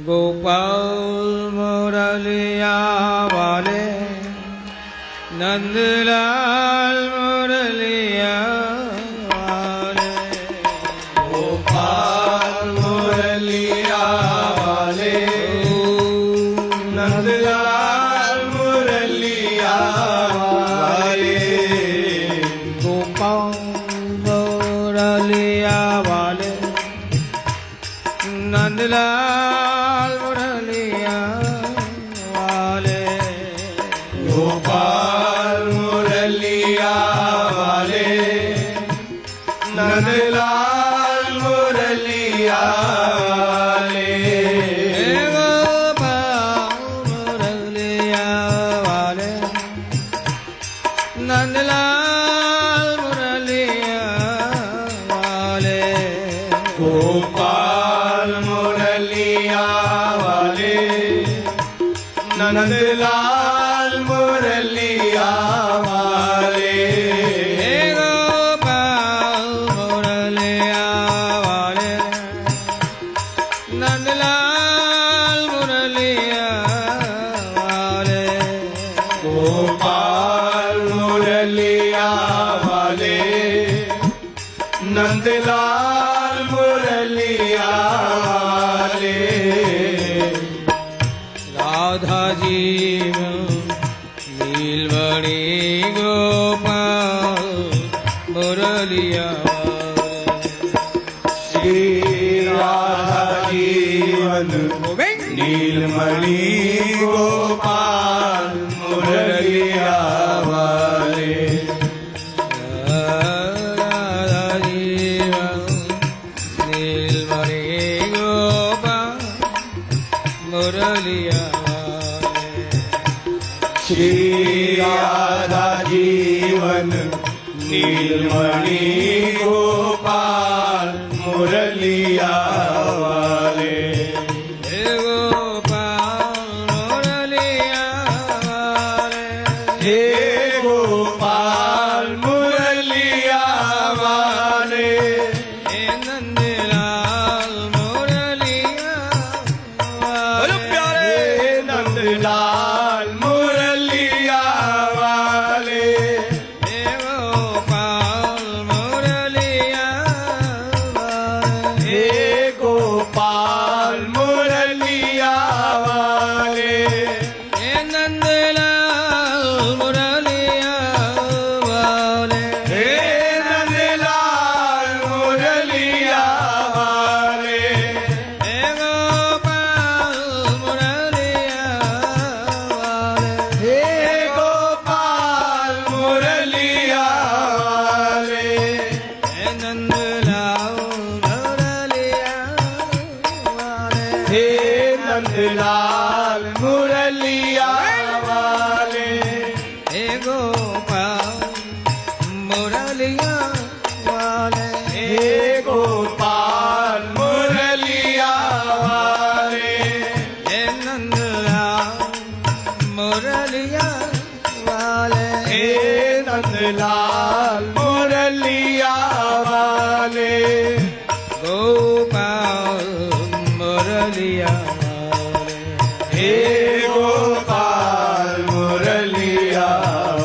गोपाल मुरलिया वाले नंदलाल मुरलिया वाले गोपाल मुरलिया वाले नंदलाल मुरलिया वाले गोपाल मुरलिया वाले नंदलाल मुरलिया वाले गोपाल मुरलिया वाले नंदलाल मुरलिया वाले गोपाल मुरलिया वाले नंदलाल मुरलिया वाले गोपाल मुरलिया वाले नंदलाल मुरलिया वाले गोपाल मुरलिया वाले नंदलाल मुरलिया वाले गोपाल मुरलिया वाले नंदलाल मुरलिया वाले राधा जीवन नीलमणि गोपाल मुरलिया श्री राधा जीवन नीलमणि गोपाल मुरलिया वाले राधा जीवन नीलमणि गोपाल मुरलिया श्री राधा जीवन नीलमणि गोपाल मुरलिया वाले हे गोपाल मुरलिया वाले हे गोपाल मुरलिया वाले हे नंदलाल मुरलिया वाले हे नंदलाल मुरलिया वाले हे गोपाल मुरलिया वाले हे गोपाल मुरलिया वाले हे नंदलाल मुरलिया वाले हे नंदलाल मुरलिया वाले हे गोपाल मुरलिया वाले हे गोपाल मुरलिया वाले हे नंदलाल मुरलिया वाले हे नंदलाल मुरलिया वाले हे गोपाल मुरलिया वाले हे गोपाल मुरलिया वाले हे नंदलाल मुरलिया वाले हे नंदलाल मुरलिया वाले गोपाल मुरलिया वाले हे गोपाल मुरलिया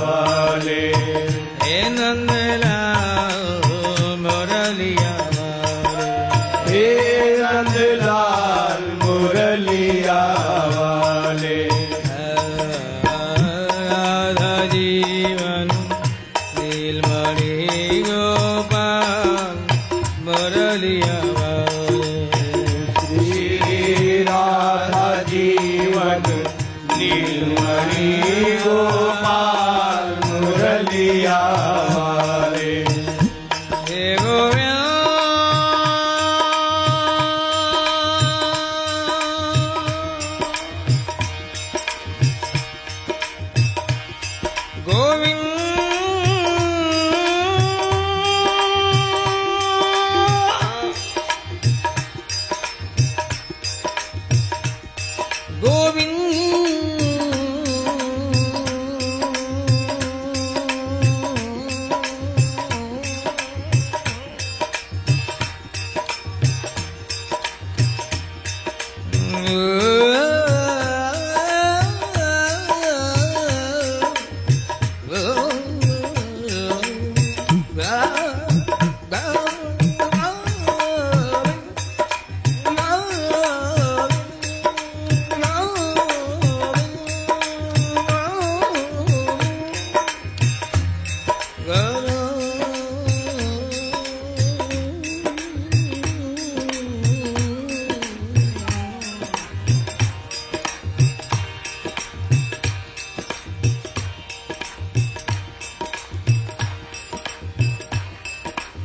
वाले हे नंदलाल मुरलिया वाले हे नंदलाल मुरलिया वाले राधा जीवन नीलमणि गोपाल मुरलिया वाले श्री राधा जीवन नीलमणि गोपाल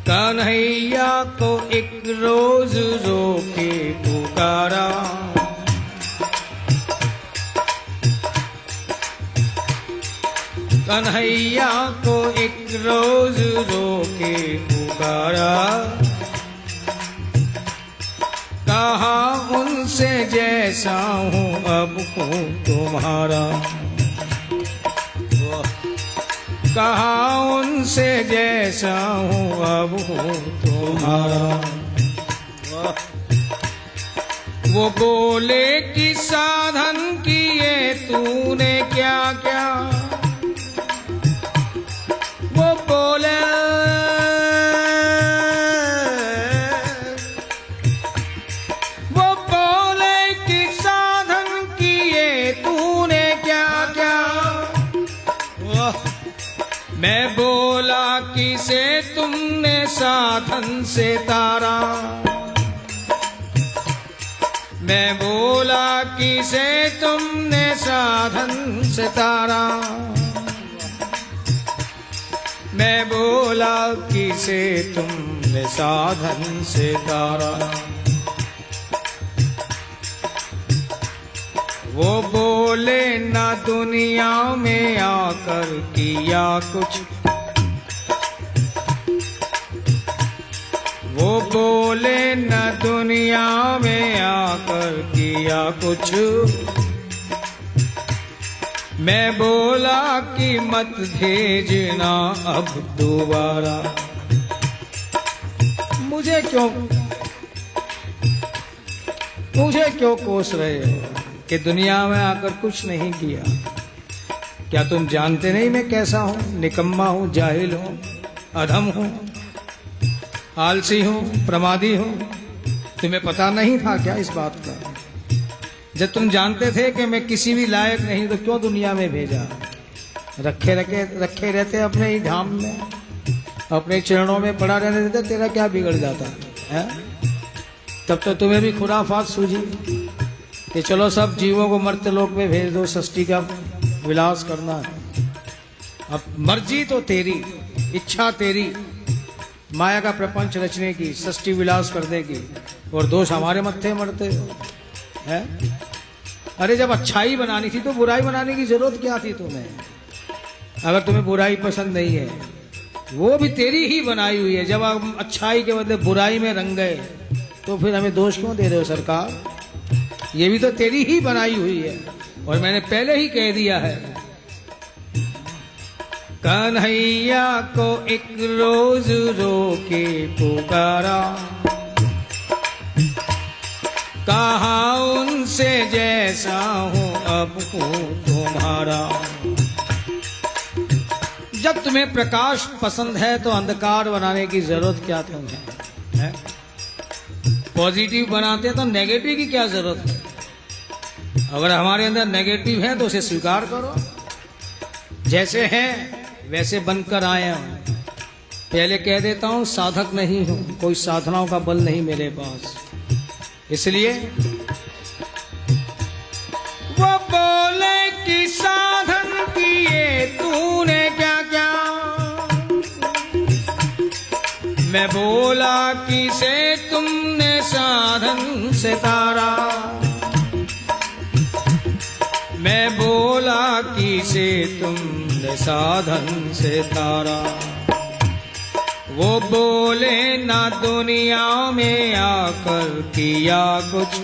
कन्हैया को एक रोज रोके पुकारा, कन्हैया को एक रोज रोके पुकारा, कहा उनसे जैसा हूँ अब हूँ तुम्हारा, कहा उनसे जैसा हूँ अब हूँ तुम्हारा। वो बोले कि साधन किए तूने क्या क्या, वो बोले कि साधन किए तूने क्या क्या, मैं बोला किसे तुमने साधन से तारा, मैं बोला किसे तुमने साधन से तारा, मैं बोला किसे तुमने साधन से तारा। वो बोले ना दुनिया में आकर किया कुछ, वो बोले न दुनिया में आकर किया कुछ, मैं बोला कि मत भेजना अब दोबारा। मुझे क्यों कोस रहे हो कि दुनिया में आकर कुछ नहीं किया? क्या तुम जानते नहीं मैं कैसा हूं? निकम्मा हूं, जाहिल हूं, अधम हूं, आलसी हूं, प्रमादी हूं। तुम्हें पता नहीं था क्या इस बात का? जब तुम जानते थे कि मैं किसी भी लायक नहीं तो क्यों दुनिया में भेजा? रखे रखे रहते अपने ही धाम में, अपने चरणों में पड़ा रहने देते, तेरा क्या बिगड़ जाता है? तब तो तुम्हें भी खुराफात सूझी कि चलो सब जीवों को मर्त्य लोक में भेज दो, सृष्टि का विलास करना है। अब मर्जी तो तेरी, इच्छा तेरी, माया का प्रपंच रचने की, सृष्टि विलास करने की, और दोष हमारे मत्थे मरते है। अरे जब अच्छाई बनानी थी तो बुराई बनाने की जरूरत क्या थी तुम्हें? अगर तुम्हें बुराई पसंद नहीं है, वो भी तेरी ही बनाई हुई है। जब हम अच्छाई के बदले बुराई में रंग गए तो फिर हमें दोष क्यों दे रहे हो सरकार? ये भी तो तेरी ही बनाई हुई है, और मैंने पहले ही कह दिया है। कन्हैया को एक रोज रोके पुकारा, कहा उनसे जैसा हूँ अब हूँ तुम्हारा। जब तुम्हें प्रकाश पसंद है तो अंधकार बनाने की जरूरत क्या तुम्हें है? पॉजिटिव बनाते तो नेगेटिव की क्या जरूरत है? अगर हमारे अंदर नेगेटिव है तो उसे स्वीकार करो, जैसे हैं वैसे बनकर आए हैं। पहले कह देता हूं साधक नहीं हूं, कोई साधनाओं का बल नहीं मेरे पास, इसलिए वो बोले कि साधन किए तूने क्या क्या, मैं बोला किसे तुमने साधन से तारा, मैं बोला किसे तुमने साधन से तारा। वो बोले ना दुनिया में आकर किया कुछ,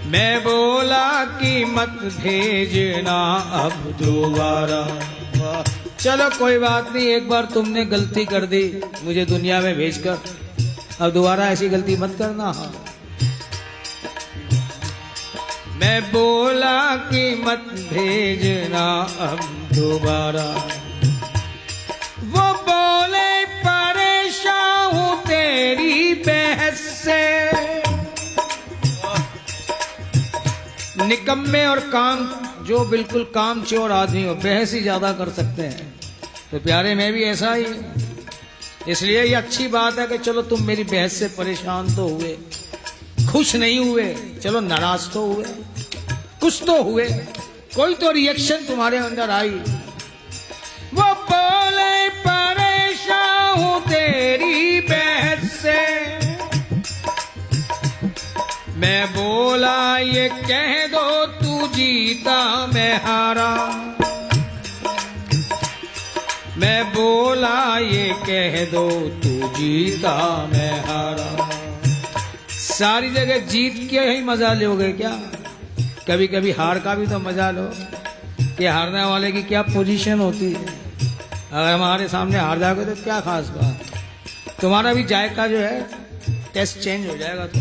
मैं बोला कि मत भेजना अब दोबारा। चलो कोई बात नहीं, एक बार तुमने गलती कर दी मुझे दुनिया में भेजकर, अब दोबारा ऐसी गलती मत करना। हाँ, मैं बोला कि मत भेजना अब दोबारा। वो बोले परेशान हूं तेरी बहस से, निकम्मे और काम जो बिल्कुल कामचोर आदमी हो बहस ही ज्यादा कर सकते हैं, तो प्यारे मैं भी ऐसा ही। इसलिए ये अच्छी बात है कि चलो तुम मेरी बहस से परेशान तो हुए, खुश नहीं हुए, चलो नाराज तो हुए, कुछ तो हुए, कोई तो रिएक्शन तुम्हारे अंदर आई। वो बोले परेशान ये कह दो तू जीता मैं हारा, मैं बोला ये कह दो तू जीता मैं हारा। सारी जगह जीत के ही मजा लोगे क्या? कभी कभी हार का भी तो मजा लो कि हारने वाले की क्या पोजीशन होती है। अगर हमारे सामने हार जाओगे तो क्या खास बात, तुम्हारा भी जायका जो है टेस्ट चेंज हो जाएगा। तो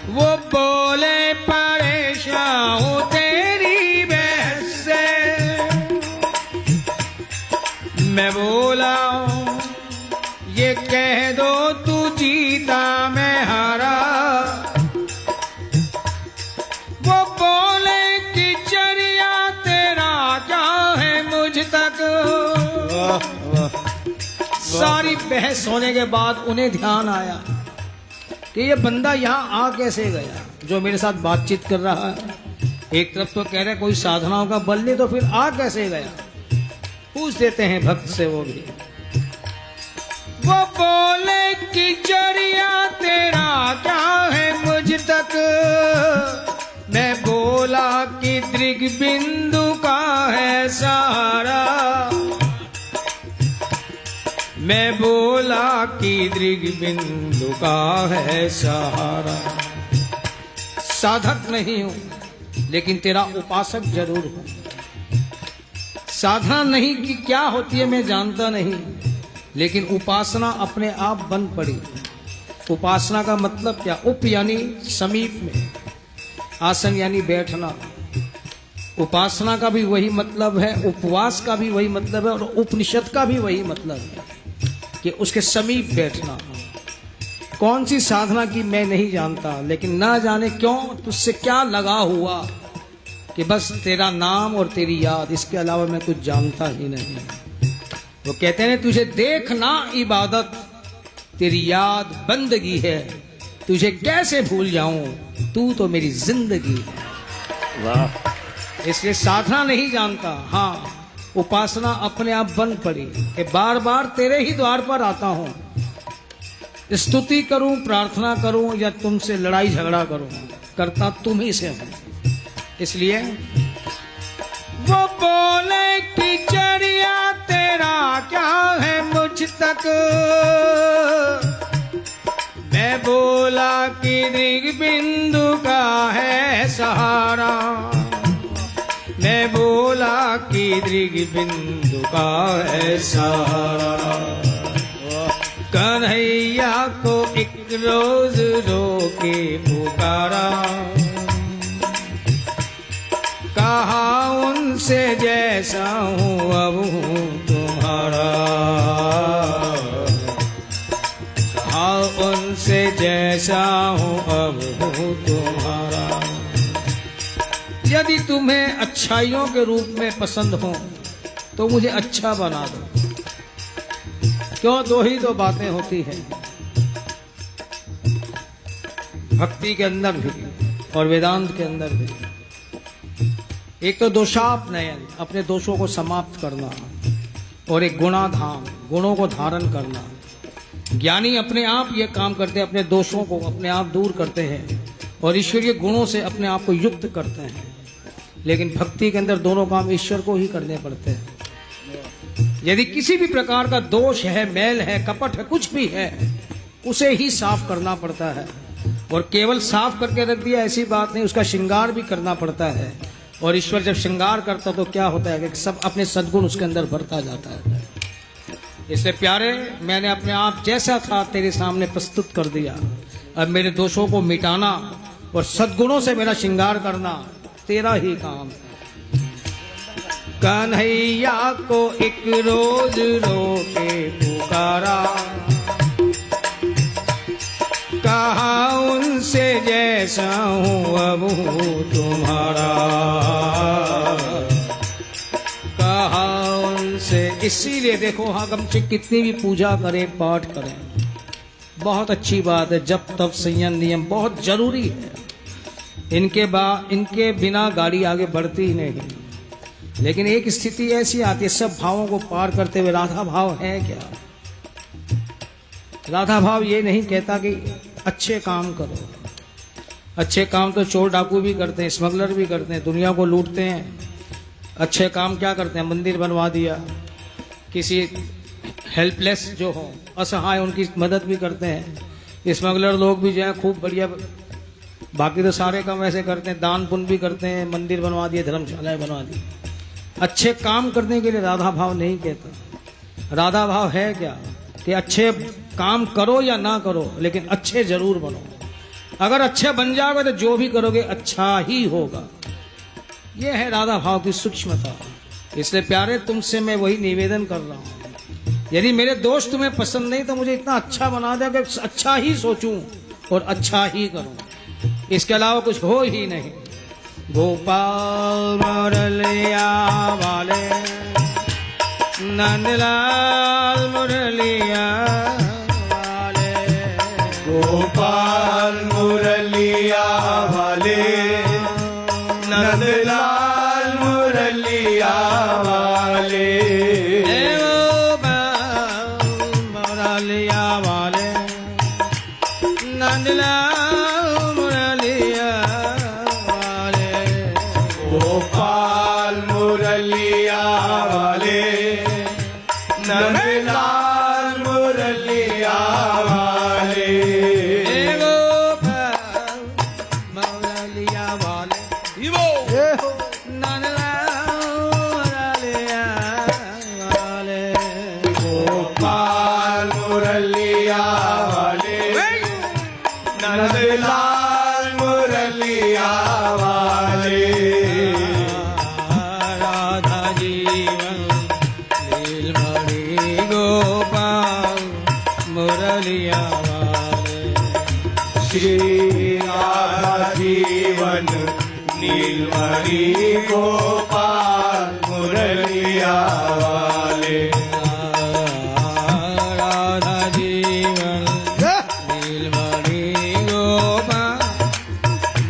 वो बोले परेशान हूं तेरी बहस से, मैं बोला ये कह दो तू जीता मैं हारा। वो बोले कि चरिया तेरा क्या है मुझ तक। सारी बहस होने के बाद उन्हें ध्यान आया कि ये बंदा यहाँ आ कैसे गया जो मेरे साथ बातचीत कर रहा है। एक तरफ तो कह रहे कोई साधनाओं का बल नहीं, तो फिर आ कैसे गया? पूछ देते हैं भक्त से वो भी। वो बोले कि जरिया तेरा क्या है मुझ तक, मैं बोला कि दृग बिंदु का है सहारा, मैं बोला कि दृग बिंदु का है सहारा। साधक नहीं हूं लेकिन तेरा उपासक जरूर हूं। साधना नहीं कि क्या होती है मैं जानता नहीं, लेकिन उपासना अपने आप बन पड़ी। उपासना का मतलब क्या? उप यानी समीप में, आसन यानी बैठना। उपासना का भी वही मतलब है, उपवास का भी वही मतलब है, और उपनिषद का भी वही मतलब है कि उसके समीप बैठना। कौन सी साधना की मैं नहीं जानता, लेकिन ना जाने क्यों तुझसे क्या लगा हुआ कि बस तेरा नाम और तेरी याद, इसके अलावा मैं कुछ जानता ही नहीं। वो कहते हैं तुझे देखना इबादत, तेरी याद बंदगी है, तुझे कैसे भूल जाऊं, तू तो मेरी जिंदगी है। वाह। इसलिए साधना नहीं जानता, हाँ उपासना अपने आप बन पड़ी कि बार बार तेरे ही द्वार पर आता हूं, स्तुति करूं, प्रार्थना करूं या तुमसे लड़ाई झगड़ा करूं, करता तुम ही से हूं। इसलिए वो बोले कि चरिया तेरा क्या है मुझ तक, मैं बोला कि दृग बिंदु का है सहारा, मैं बोला कि दृग बिंदु का है सहारा। कन्हैया को एक रोज रोके पुकारा, कहा उनसे जैसा हूँ अब हूँ तुम्हारा, कहा उनसे जैसा हूँ अब हूँ तुम्हारा। यदि तुम्हें अच्छाइयों के रूप में पसंद हो तो मुझे अच्छा बना दो। क्यों? दो ही तो बातें होती हैं भक्ति के अंदर भी और वेदांत के अंदर भी। एक तो दोषापनयन, अपने दोषों को समाप्त करना, और एक गुणाधाम, गुणों को धारण करना। ज्ञानी अपने आप ये काम करते हैं, अपने दोषों को अपने आप दूर करते हैं और ईश्वरीय गुणों से अपने आप को युक्त करते हैं। लेकिन भक्ति के अंदर दोनों काम ईश्वर को ही करने पड़ते हैं। यदि किसी भी प्रकार का दोष है, मैल है, कपट है, कुछ भी है, उसे ही साफ करना पड़ता है। और केवल साफ करके रख दिया ऐसी बात नहीं, उसका श्रृंगार भी करना पड़ता है। और ईश्वर जब श्रृंगार करता तो क्या होता है कि सब अपने सद्गुण उसके अंदर भरता जाता है। इसलिए प्यारे, मैंने अपने आप जैसा था तेरे सामने प्रस्तुत कर दिया। अब मेरे दोषों को मिटाना और सद्गुणों से मेरा श्रृंगार करना तेरा ही काम है। कन्हैया को एक रोज रोके पुकारा, कहा उनसे जैसा हूँ अब हूँ तुम्हारा, कहा उनसे। इसीलिए देखो आगम से कितनी भी पूजा करें, पाठ करें, बहुत अच्छी बात है। जब तब संयम नियम बहुत जरूरी है। इनके बिना गाड़ी आगे बढ़ती ही नहीं। लेकिन एक स्थिति ऐसी आती है, सब भावों को पार करते हुए। राधा भाव है क्या? राधा भाव ये नहीं कहता कि अच्छे काम करो, अच्छे काम तो चोर डाकू भी करते हैं, स्मगलर भी करते हैं, दुनिया को लूटते हैं। अच्छे काम क्या करते हैं? मंदिर बनवा दिया, किसी हेल्पलेस जो हो असहाय उनकी मदद भी करते हैं। स्मगलर लोग भी जो है खूब बढ़िया, बाकी तो सारे काम ऐसे करते हैं, दान पुण्य भी करते हैं, मंदिर बनवा दिए, धर्मशालाएं बनवा दी। अच्छे काम करने के लिए राधा भाव नहीं कहता। राधा भाव है क्या कि अच्छे काम करो या ना करो, लेकिन अच्छे जरूर बनो। अगर अच्छे बन जाओगे तो जो भी करोगे अच्छा ही होगा। यह है राधा भाव की सूक्ष्मता। इसलिए प्यारे, तुमसे मैं वही निवेदन कर रहा हूं, यदि मेरे दोस्त तुम्हें पसंद नहीं तो मुझे इतना अच्छा बना दे कि अच्छा ही सोचूं और अच्छा ही करूं, इसके अलावा कुछ हो ही नहीं। गोपाल मुरलिया वाले, नंदलाल मुरलिया वाले, गोपाल मुरलिया वाले, नंदलाल मुरलिया वाले, मुरलिया वाले, नंदलाल मुरलिया वाले, गोपाल मुरलिया वाले, नंदलाल मुरलिया वाले, गोपाल मुरलिया वाले, गोपाल मुरलिया वाले, नंदलाल मुरलिया वाले, राधा जीवन लीलमणि गोपाल मुरलिया वाले, श्री राधा जीवन नीलमणि गोपाल मुरलिया वाले, राधा जीवन नीलमणि गोपाल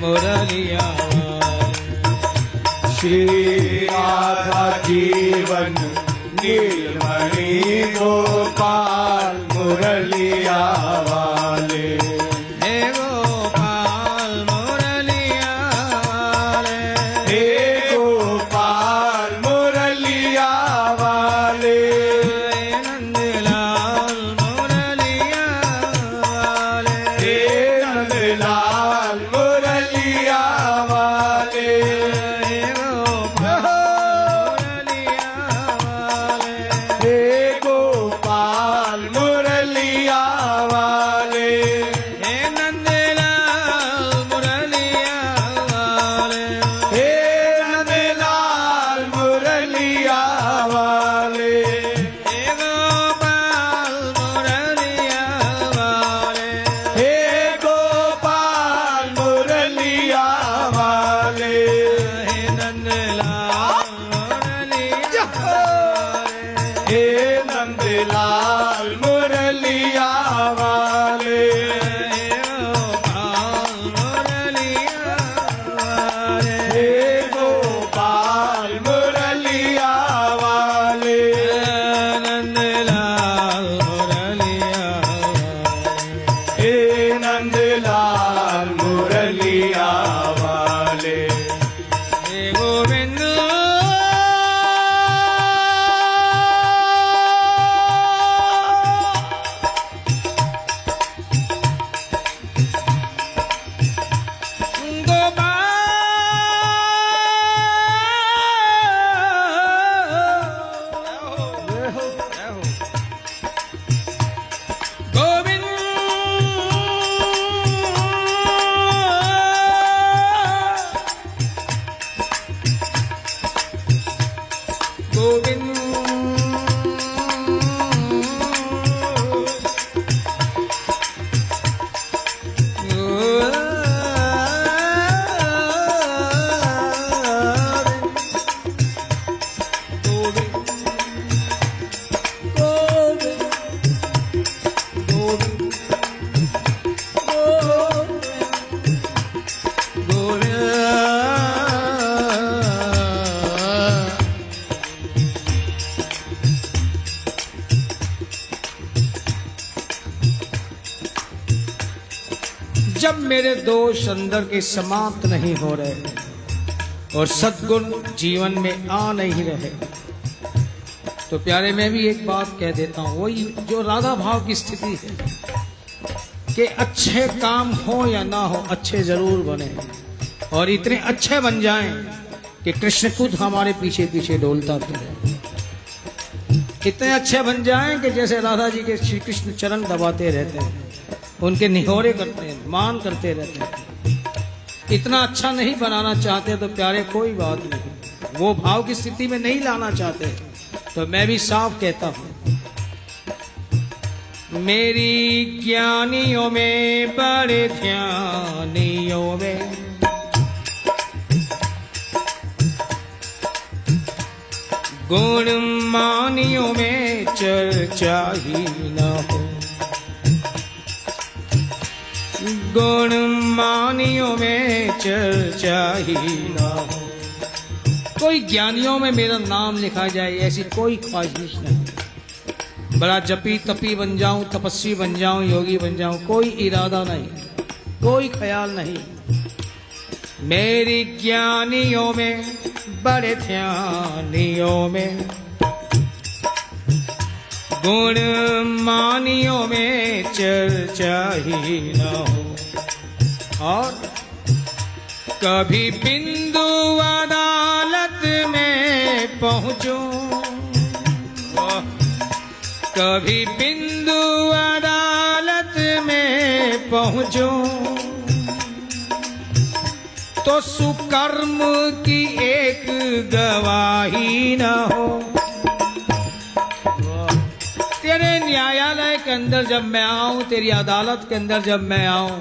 मुरलिया वाले, श्री राधा जीवन नीलमणि गोपाल मुरलिया वाले, हे गोपाल मुरलिया वाले, हे गोपाल मुरलिया वाले, नंदलाल मुरलिया वाले, हे नंदलाल मुरलिया वाले, हे गोपाल मुरलिया वाले, हे गोपाल मुरलिया वाले, हे नंदलाल मुरलिया वाले, हे नंदलाल मुरलिया वाले, हे गोपाल मुरलिया वाले, हे गोपाल मुरलिया वाले, हे नंदलाल मुरलिया वाले, हे नंदलाल मुरलिया वाले, हे गोपाल मुरलिया वाले, हे गोपाल मुरलिया वाले, नंदलाल मुरलिया वाले, हे नंदलाल मुरलिया वाले, हे गोविंद जब मेरे दोष अंदर के समाप्त नहीं हो रहे और सद्गुण जीवन में आ नहीं रहे, तो प्यारे मैं भी एक बात कह देता हूं, वही जो राधा भाव की स्थिति है कि अच्छे काम हो या ना हो, अच्छे जरूर बने और इतने अच्छे बन जाएं कि कृष्ण खुद हमारे पीछे पीछे डोलता फिरे। इतने अच्छे बन जाएं कि जैसे राधा जी के श्री कृष्ण चरण दबाते रहते हैं, उनके निहोरे करते हैं, मान करते रहते हैं। इतना अच्छा नहीं बनाना चाहते तो प्यारे कोई बात नहीं, वो भाव की स्थिति में नहीं लाना चाहते तो मैं भी साफ कहता हूं, मेरी ज्ञानियों में बड़े ध्यानियों में गुण मानियों में चर्चा ही न हो, गुण मानियों में चर्चा ही न हो। कोई ज्ञानियों में मेरा नाम लिखा जाए ऐसी कोई ख्वाहिश नहीं। बड़ा जपी तपी बन जाऊं, तपस्वी बन जाऊं, योगी बन जाऊं, कोई इरादा नहीं, कोई ख्याल नहीं। मेरी ज्ञानियों में बड़े ध्यानियों में गुण मानियों में चर्चा ही न हो। और कभी बिंदु अदालत में पहुंचूं, कभी बिंदु अदालत में पहुंचूं तो सुकर्म की एक गवाही न हो। तेरे न्यायालय के अंदर जब मैं आऊं, तेरी अदालत के अंदर जब मैं आऊं,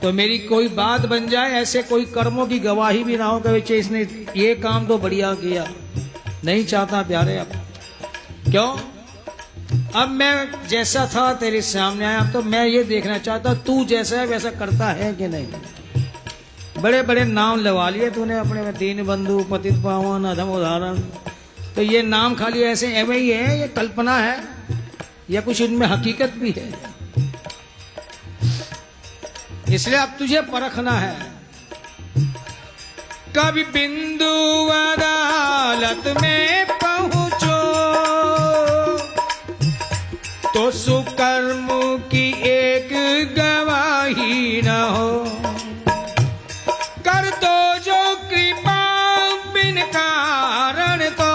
तो मेरी कोई बात बन जाए, ऐसे कोई कर्मों की गवाही भी ना हो कि इसने ये काम तो बढ़िया किया। नहीं चाहता प्यारे। अब क्यों? अब मैं जैसा था तेरे सामने आया, अब तो मैं ये देखना चाहता तू जैसा है वैसा करता है कि नहीं। बड़े बड़े नाम लगा लिए तूने अपने, दीन बंधु, पतित पावन, अधम उदाहरण। तो ये नाम खाली ऐसे एवं ही है, ये कल्पना है या कुछ इनमें हकीकत भी है? इसलिए अब तुझे परखना है। कभी बिंदु अदालत में पहुंचो तो सुकर्म की एक गवाही न हो। कर दो जो कृपा बिन कारण, तो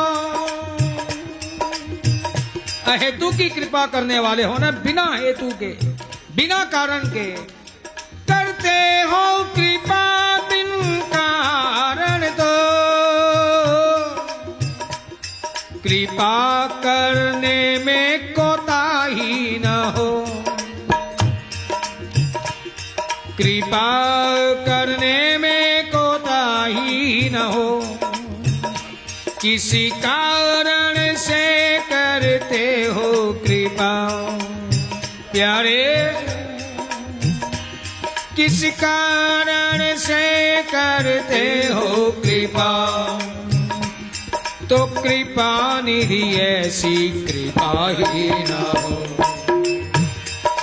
अहेतु की कृपा करने वाले हो ना, बिना हेतु के, बिना कारण के करते हो कृपा बिन कारण, तो कृपा करने में कोताही न हो। कृपा करने में कोताही न हो। किसी कारण से करते हो कृपा प्यारे, किस कारण से करते हो कृपा, तो कृपा निधि ऐसी कृपा ही न हो,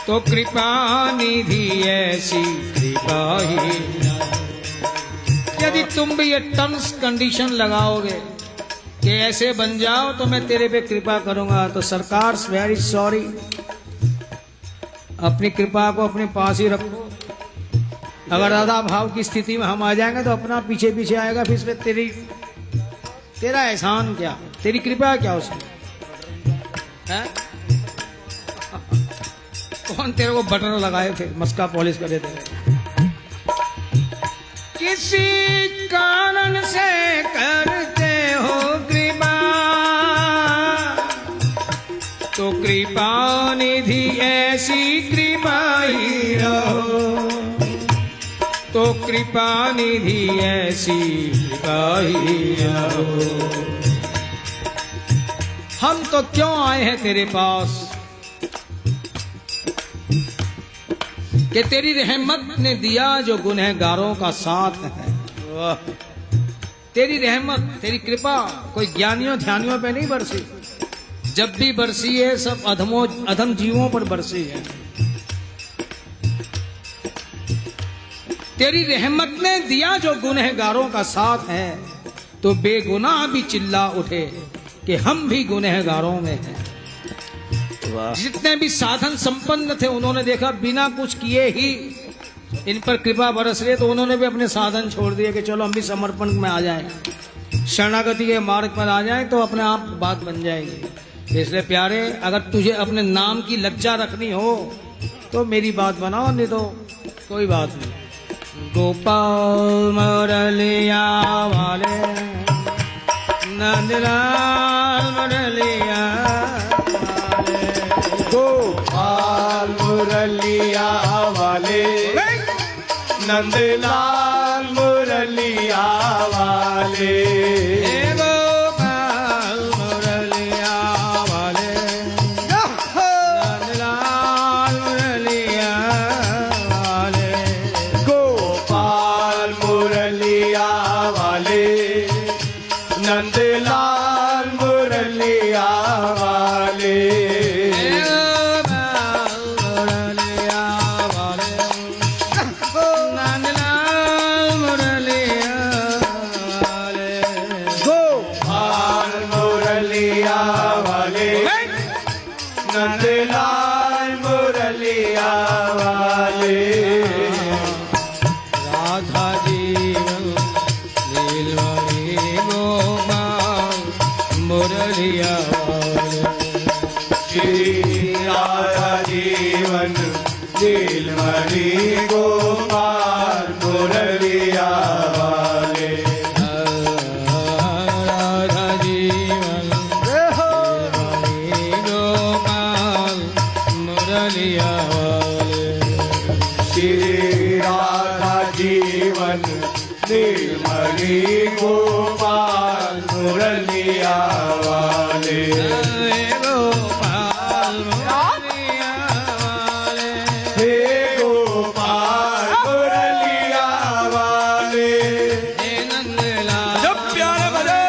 तो कृपा निधि ऐसी कृपा ही न हो। यदि तुम भी ये टर्म्स कंडीशन लगाओगे कि ऐसे बन जाओ तो मैं तेरे पे कृपा करूंगा, तो सरकार वेरी सॉरी, अपनी कृपा को अपने पास ही रखो। अगर राधा भाव की स्थिति में हम आ जाएंगे तो अपना पीछे पीछे आएगा, फिर इसमें तेरा एहसान क्या, तेरी कृपा क्या उसमें है? कौन तेरे को बटन लगाए थे, मस्का पॉलिश करे थे? किसी कारण से करते हो कृपा, तो कृपा निधि ऐसी कृपा ही रहो, तो कृपा निधि ऐसी कृपा ही रहो। हम तो क्यों आए हैं तेरे पास कि तेरी रहमत ने दिया जो गुनहगारों का साथ है। तेरी रहमत, तेरी कृपा कोई ज्ञानियों ध्यानियों पे नहीं बरसी, जब भी बरसी है सब अधम जीवों पर बरसी है। तेरी रहमत ने दिया जो गुनहगारों का साथ है, तो बेगुनाह भी चिल्ला उठे कि हम भी गुनहगारों में हैं। जितने भी साधन संपन्न थे उन्होंने देखा बिना कुछ किए ही इन पर कृपा बरस रही, तो उन्होंने भी अपने साधन छोड़ दिए कि चलो हम भी समर्पण में आ जाएं, शरणागति के मार्ग पर आ जाएं, तो अपने आप बात बन जाएगी। इसलिए प्यारे, अगर तुझे अपने नाम की लज्जा रखनी हो तो मेरी बात बनाओ, नहीं तो कोई बात नहीं। गोपाल मुरलिया वाले, नंदलाल मुरलिया वाले, गोपाल मुरलिया वाले, नंदलाल मुरलिया वाले, गोपाल मुरलिया वाले, नंदलाल मुरलिया वाले, गोपाल मुरलिया वाले, नंदलाल मुरलिया वाले, नंदलाल मुरलिया वाले, राधा जीवन नीलमणि गोपाल मुरलिया वाले, श्री राधा जीवन नीलमणि गोपाल मुरलिया वाले, राधा जीवन नीलमणि गोपाल मुरलिया वाले, श्री राधा जीवन नीलमणि गोपाल मुरलिया वाले, गोपाल मुरलिया वाले, हे गोपाल मुरलिया वाले, हे नंदलाल जब प्यारे बजे,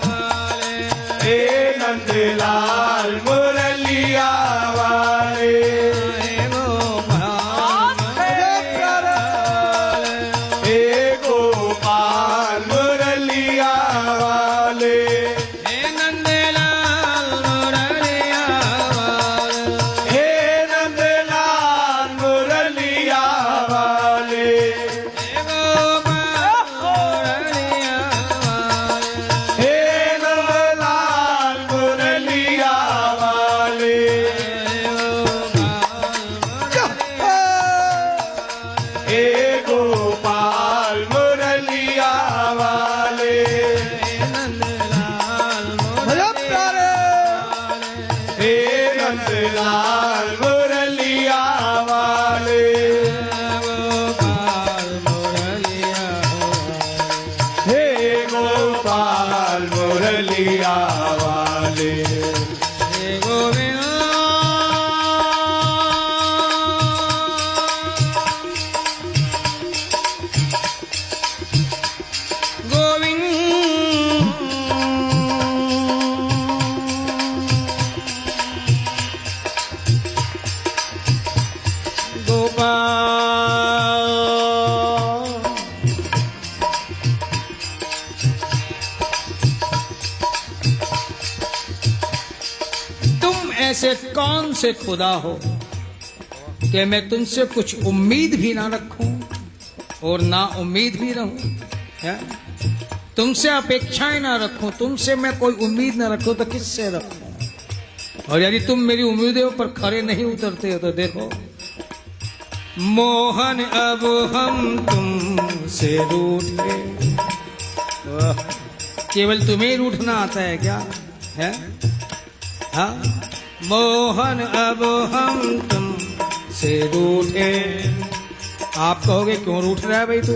वाले, हे नंदलाल मुरलिया वाले, हे गोपाल हे गोपाल मुरलिया वाले, हे नंदलाल मुरलिया वाले, हे नंदलाल मुरलिया वाले, हे गोपाल मुरलिया वाले, हे नंदलाल मुरलिया वाले, हे गोपाल मुरलिया वाले, हे नंदलाल मुरलिया वाले, हे गोपाल मुरलिया वाले, तुम ऐसे कौन से खुदा हो कि मैं तुमसे कुछ उम्मीद भी ना रखूं और ना उम्मीद भी रहूं, है? तुमसे अपेक्षाएं ना रखूं, तुमसे मैं कोई उम्मीद ना रखूं तो किससे रखूं? और यदि तुम मेरी उम्मीदों पर खरे नहीं उतरते हो तो देखो, मोहन अब हम तुमसे रूठे। वाह, केवल तुम्हें रूठना आता है क्या, है? हाँ, मोहन अब हम तुमसे रूठे। आप कहोगे क्यों रूठ रहा है भाई तू?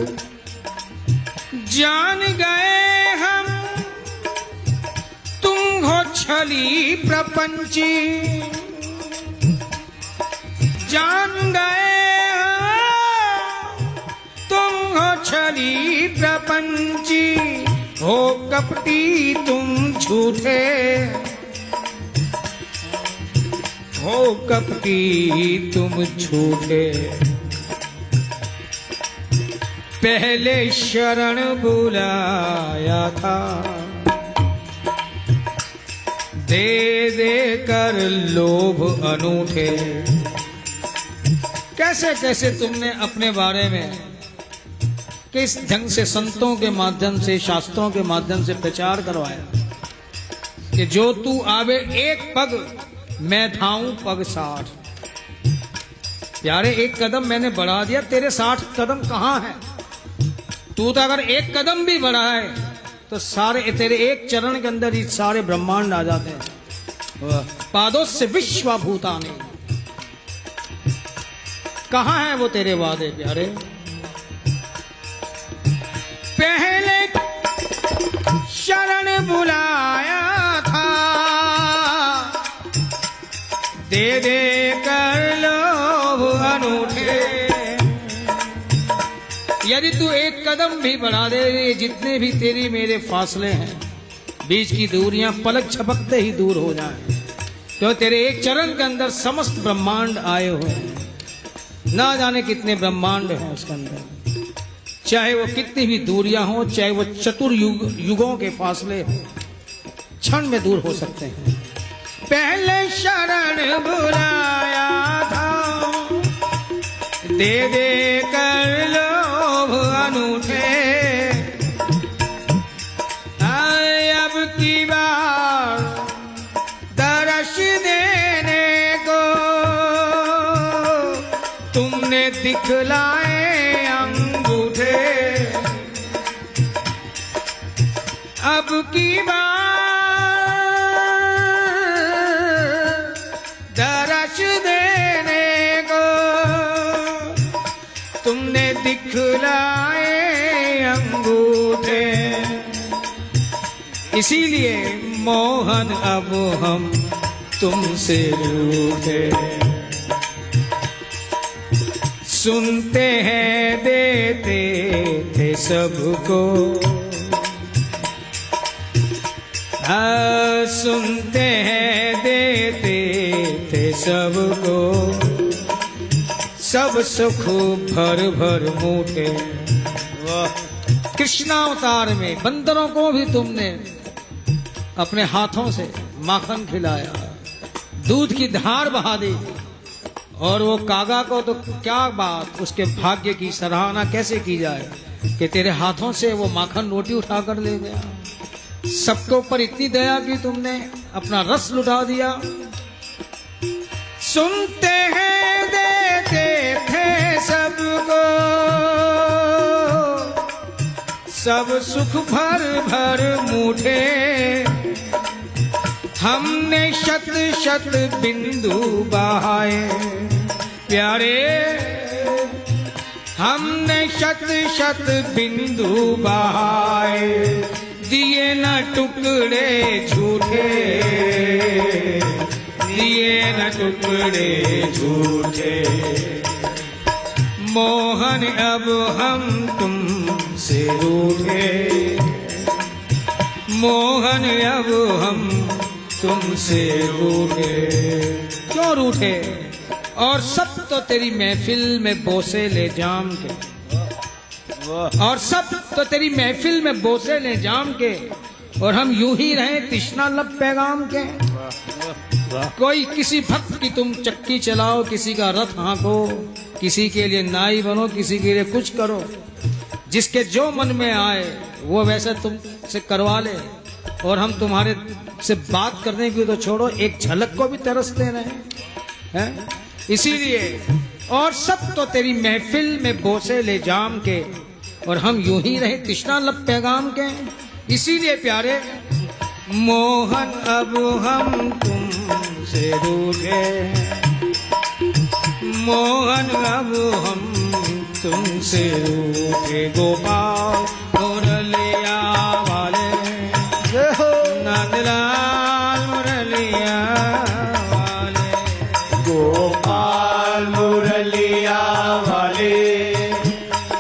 जान गए हम तुम हो छली प्रपंची, जान गए हम तुम हो छली प्रपंची, हो कपटी तुम झूठे, हो कपटी तुम झूठे। पहले शरण बुलाया था, दे दे कर लोभ अनूठे। कैसे कैसे तुमने अपने बारे में किस ढंग से संतों के माध्यम से, शास्त्रों के माध्यम से प्रचार करवाया कि जो तू आवे एक पग मैं धाऊं पग 60। प्यारे, एक कदम मैंने बढ़ा दिया, तेरे 60 कदम कहां है? तू तो अगर एक कदम भी बढ़ाए तो सारे तेरे एक चरण के अंदर ही सारे ब्रह्मांड आ जाते हैं। पादों से विश्वभूतानि, कहां है वो तेरे वादे प्यारे? पहले शरण बुलाया था, दे दे कर लोभ अनूठे। यदि तू एक कदम भी बढ़ा दे, जितने भी तेरी मेरे फासले हैं, बीच की दूरियां पलक झपकते ही दूर हो जाएं, तो तेरे एक चरण के अंदर समस्त ब्रह्मांड आए हुए हैं। ना जाने कितने ब्रह्मांड हैं उसके अंदर, चाहे वो कितनी भी दूरियां हो, चाहे वो युगों के फासले हो, क्षण में दूर हो सकते हैं। पहले शरण बुलाया था, दे दे कर लोभ अनूठे। अब की बार दर्श देने को तुमने दिखलाए अंगूठे। अब की बार दर्श देने को तुमने दिखलाए अंगूठे। इसीलिए मोहन अब हम तुमसे रूठे। सुनते हैं देते थे सबको, सुनते हैं देते थे सबको, सब सुख भर भर मूठे। कृष्णावतार में बंदरों को भी तुमने अपने हाथों से माखन खिलाया, दूध की धार बहा दी, और वो कागा को तो क्या बात, उसके भाग्य की सराहना कैसे की जाए कि तेरे हाथों से वो माखन रोटी उठाकर ले गया। सबके ऊपर इतनी दया की तुमने, अपना रस लुटा दिया। सुनते हैं देते थे सबको, सब सुख भर भर मूठे। हमने शत शत बिंदु बहाए प्यारे, हमने शत शत बिंदु बहाए, दिए न टुकड़े झूठे, दिए न टुकड़े झूठे। मोहन अब हम तुमसे रूठे, मोहन अब हम तुमसे रूठे। क्यों रूठे? और सब तो तेरी महफिल में बोसे ले जाम के, और सब तो तेरी महफिल में बोसे ले जाम के, और हम यूं ही रहे तृष्णा लब पैगाम के। कोई किसी भक्त की तुम चक्की चलाओ, किसी का रथ हाँको, किसी के लिए नाई बनो, किसी के लिए कुछ करो, जिसके जो मन में आए वो वैसे तुमसे करवा ले। और हम तुम्हारे से बात करने की तो छोड़ो, एक झलक को भी तरसते रहे हैं। इसीलिए और सब तो तेरी महफिल में बोसे ले जाम के, और हम यूं ही रहे तृष्णा लब पैगाम के। इसीलिए प्यारे मोहन अब हम तुमसे रूठे, मोहन अब हम तुमसे रूठे। गोपाल मुरलिया वाले, नंदलाल मुरलिया वाले, गोपाल मुरलिया वाले,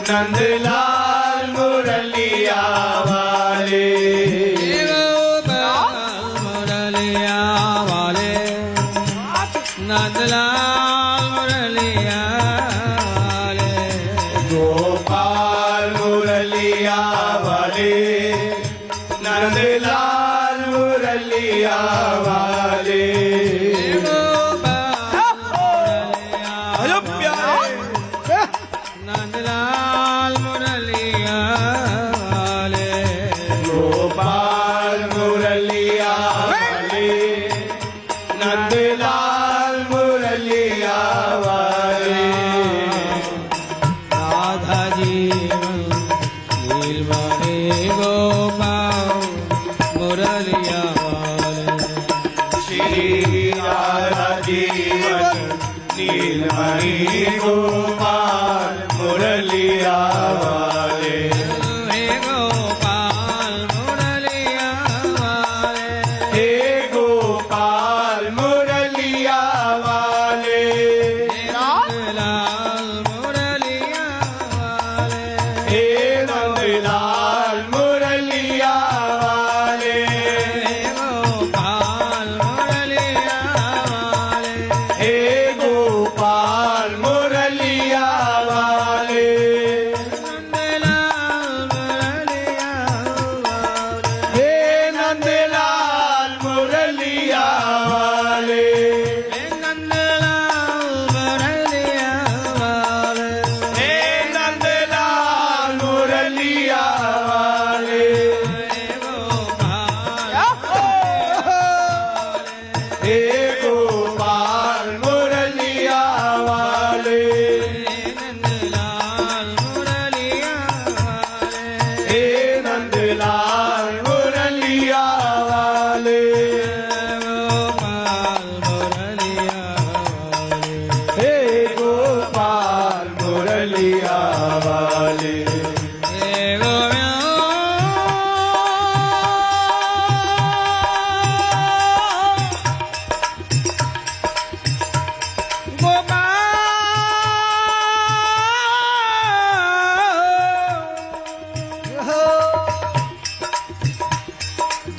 नंदलाल मुरलिया वाले, गोपाल मुरलिया वाले, नंदलाल मुरलिया वाले, गोपाल गोपाल मुरलिया वाले हे गोपाल मुरलिया वाले हे गोपाल मुरलिया वाले नंदलाल मुरलिया वाले हे नंदलाल मुरलिया वाले हे गोपाल मुरलिया वाले हे नंदलाल मुरलिया वाले हे नंदलाल मुरलिया वाले हे नंदलाल मुरलिया वाले हे गोपाल हे नंदलाल मुरलिया वाले हे गोपाल मुरलिया वाले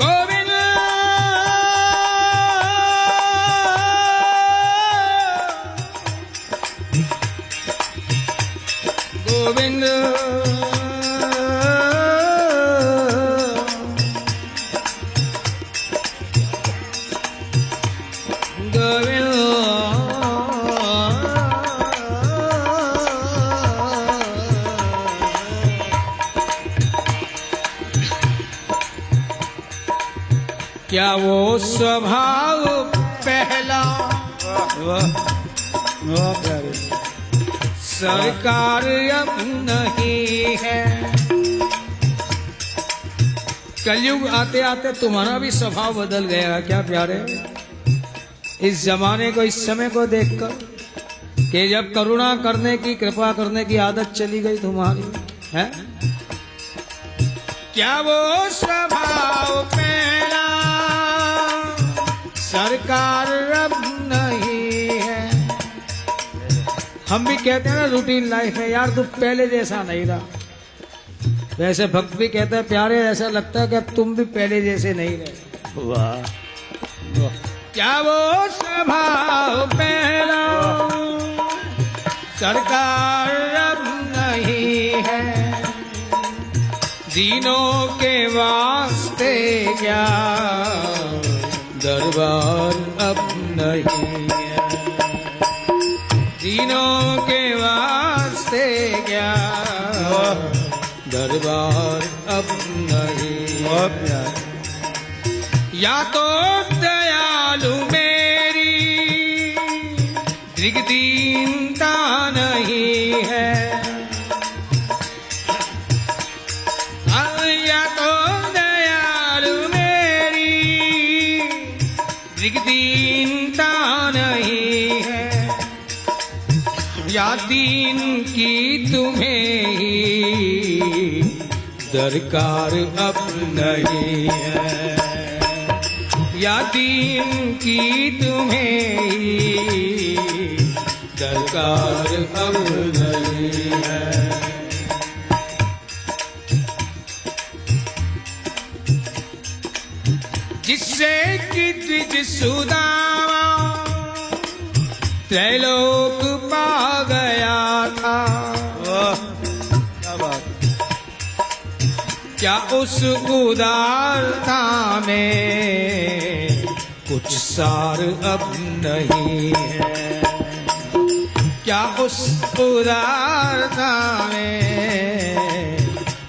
गोविंद गोविंद क्या वो स्वभाव पहला सरकार अब नहीं है। कलयुग आते आते तुम्हारा भी स्वभाव बदल गया क्या प्यारे? इस जमाने को, इस समय को देखकर कि जब करुणा करने की, कृपा करने की आदत चली गई तुम्हारी है। क्या वो स्वभाव पहला सरकार अब नहीं है। हम भी कहते हैं ना रूटीन लाइफ है यार, तू पहले जैसा नहीं रहा। वैसे भक्त भी कहते हैं प्यारे, ऐसा लगता है कि अब तुम भी पहले जैसे नहीं रहे। वाह क्या वो स्वभाव पहला सरकार अब नहीं है। दीनों के वास्ते क्या दरबार अब नहीं है। दीनों के वास्ते क्या दरबार अब नहीं है। या तो दयालु मेरी दृग्दीनता नहीं है। या तो दयालु मेरी दृग्दीनता नहीं है। या दीन की तुम्हें ही दरकार अब नहीं है। या दीन की तुम्हें ही दरकार अब नहीं है। जिससे कि द्विज सुदामा त्रैलोक पा गया था। क्या बात। क्या उस उदारता में कुछ सार अब नहीं है। क्या उस उदारता में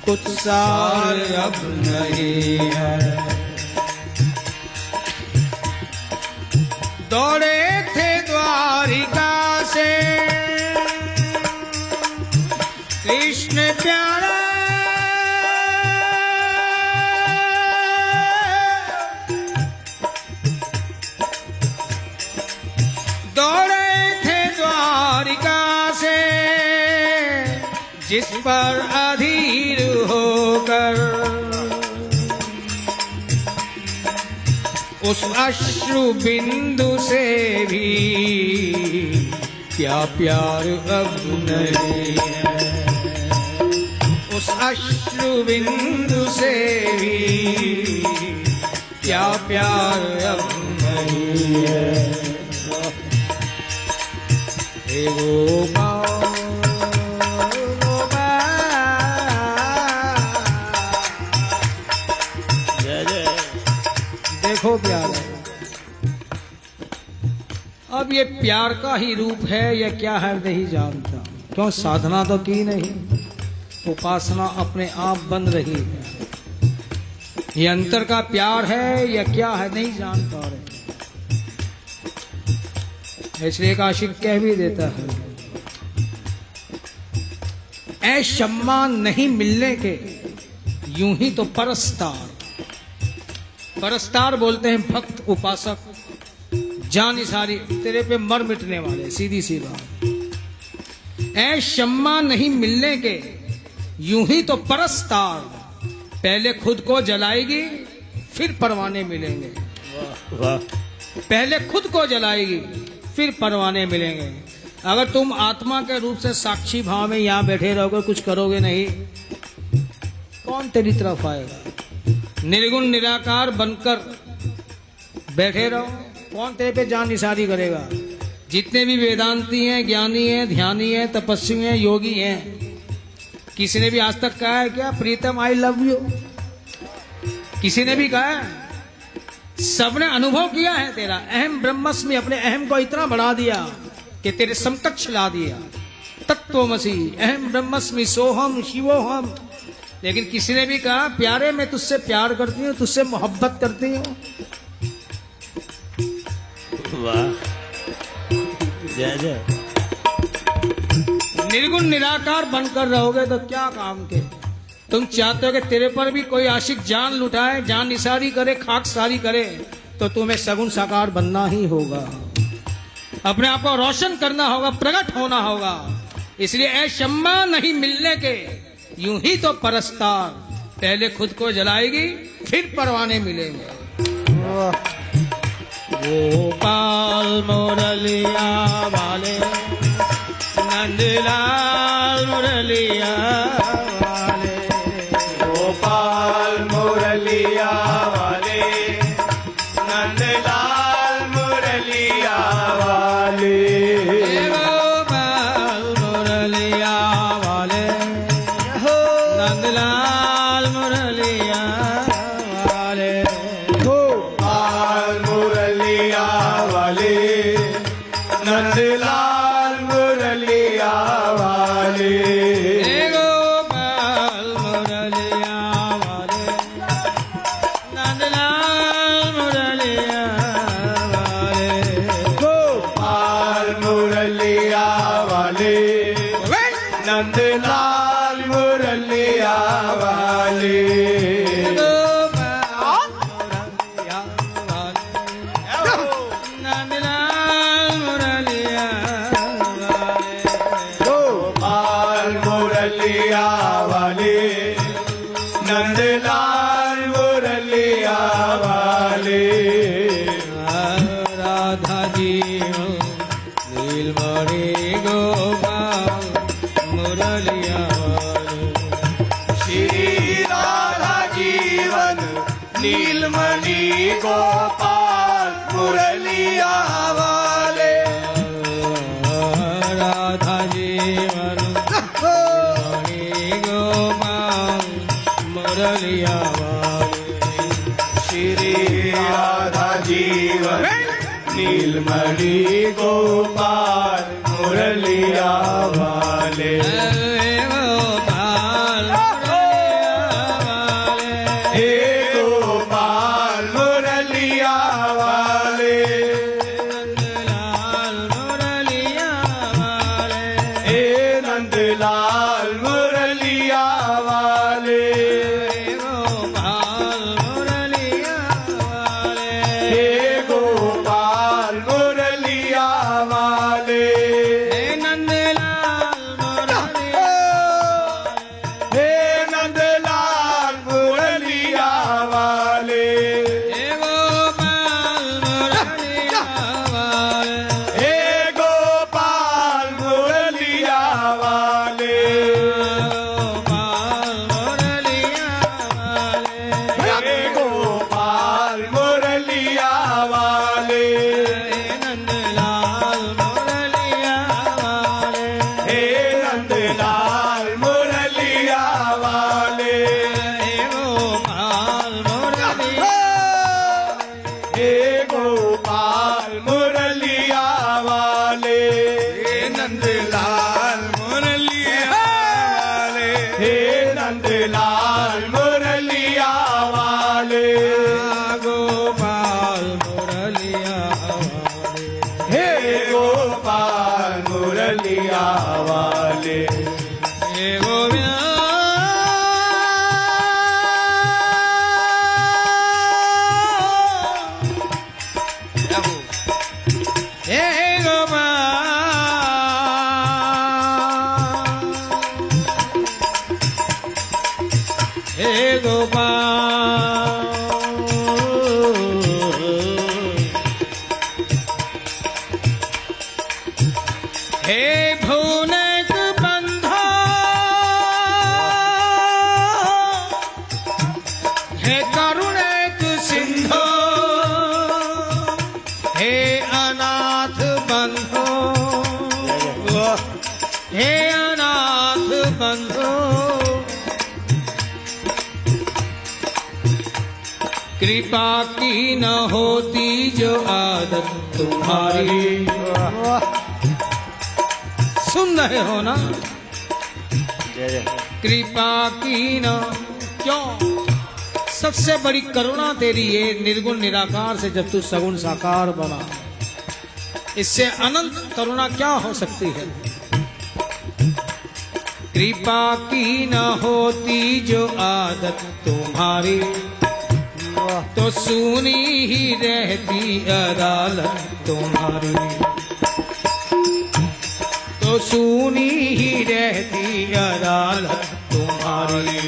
कुछ सार अब नहीं है। दौड़े थे द्वारिका से कृष्ण प्यारा। दौड़े थे द्वारिका द्वारिका से जिस पर अधीर होकर उस अश्रु बिंदु से भी क्या प्यार अब नहीं है, उस अश्रु बिंदु से भी क्या प्यार अब नहीं है। हे गोपाल देखो प्यार है। अब ये प्यार का ही रूप है या क्या है नहीं जानता, क्यों साधना तो की नहीं, उपासना अपने आप बन रही है। ये अंतर का प्यार है या क्या है नहीं जान पा रहे, इसलिए एक आशिक कह भी देता है, ऐ शम्मा नहीं मिलने के यूं ही तो परस्तार। परस्तार बोलते हैं भक्त उपासक, जान सारी तेरे पे मर मिटने वाले, सीधी सी बात। ऐ शम्मा नहीं मिलने के यूं ही तो परस्तार, पहले खुद को जलाएगी फिर परवाने मिलेंगे। वाह पहले खुद को जलाएगी फिर परवाने मिलेंगे। अगर तुम आत्मा के रूप से साक्षी भाव में यहां बैठे रहोगे, कुछ करोगे नहीं, कौन तेरी तरफ आएगा? निर्गुण निराकार बनकर बैठे रहो, कौन तेरे पे जान निसारी करेगा? जितने भी वेदांती हैं, ज्ञानी हैं, ध्यानी हैं, तपस्वी हैं, योगी हैं, किसी ने भी आज तक कहा है क्या प्रीतम आई लव यू? किसी ने भी कहा है? सबने अनुभव किया है तेरा अहम ब्रह्मस्मि, अपने अहम को इतना बढ़ा दिया कि तेरे समकक्ष ला दिया। तत्वमसि अहम ब्रह्मस्मि सोहम शिवोहम। लेकिन किसी ने भी कहा प्यारे मैं तुझसे प्यार करती हूँ, तुझसे मोहब्बत करती हूँ? वाह जय जय। निर्गुण निराकार बनकर रहोगे तो क्या काम के? तुम चाहते हो कि तेरे पर भी कोई आशिक जान लुटाए, जान निसारी करे, खाक सारी करे, तो तुम्हें सगुण साकार बनना ही होगा, अपने आप को रोशन करना होगा, प्रकट होना होगा। इसलिए ऐ शम्मा नहीं मिलने के यूं ही तो परस्तार, पहले खुद को जलाएगी फिर परवाने मिलेंगे। गोपाल मुरलिया वाले नंदलाल मुरलिया वाले, गोपाल मुरलिया वाले नंदलाल मुरलिया वाले, गोपाल मुरलिया वाले नंदलाल मुरलिया वाले, गोपाल मुरलिया वाले नंदलाल मुरलिया वाले, गोपाल मुरलिया वाले नंदलाल मुरलिया वाले, गोपाल मुरलिया वाले नंदलाल मुरलिया वाले, नंदलाल मुरलिया वाले, नंदलाल मुरलिया वाले, राधा जी नीलमणि गोपाल मुरलिया वाले, श्री राधा जीवन नीलमणि गोपाल मुरलिया वाले, राधा जीवन नीलमणि गोपाल मुरलिया वाले, श्री राधा जीवन नीलमणि गोपाल मुरलिया वाले, गोपाल मुरलिया वाले, हे गोपाल मुरलिया वाले, नंदलाल मुरलिया वाले, हे गोपाल मुरलिया वाले, गोपाल मुरलिया वाले, हे मुरलिया वाले। हे गोविंद कृपा की न होती जो आदत तुम्हारी। सुन रहे हो ना? कृपा की न क्यों? सबसे बड़ी करुणा तेरी ये निर्गुण निराकार से जब तू सगुण साकार बना, इससे अनंत करुणा क्या हो सकती है? कृपा की न होती जो आदत तुम्हारी, तो सुनी ही रहती अदालत तुम्हारी। तो सुनी ही रहती अदालत तुम्हारी।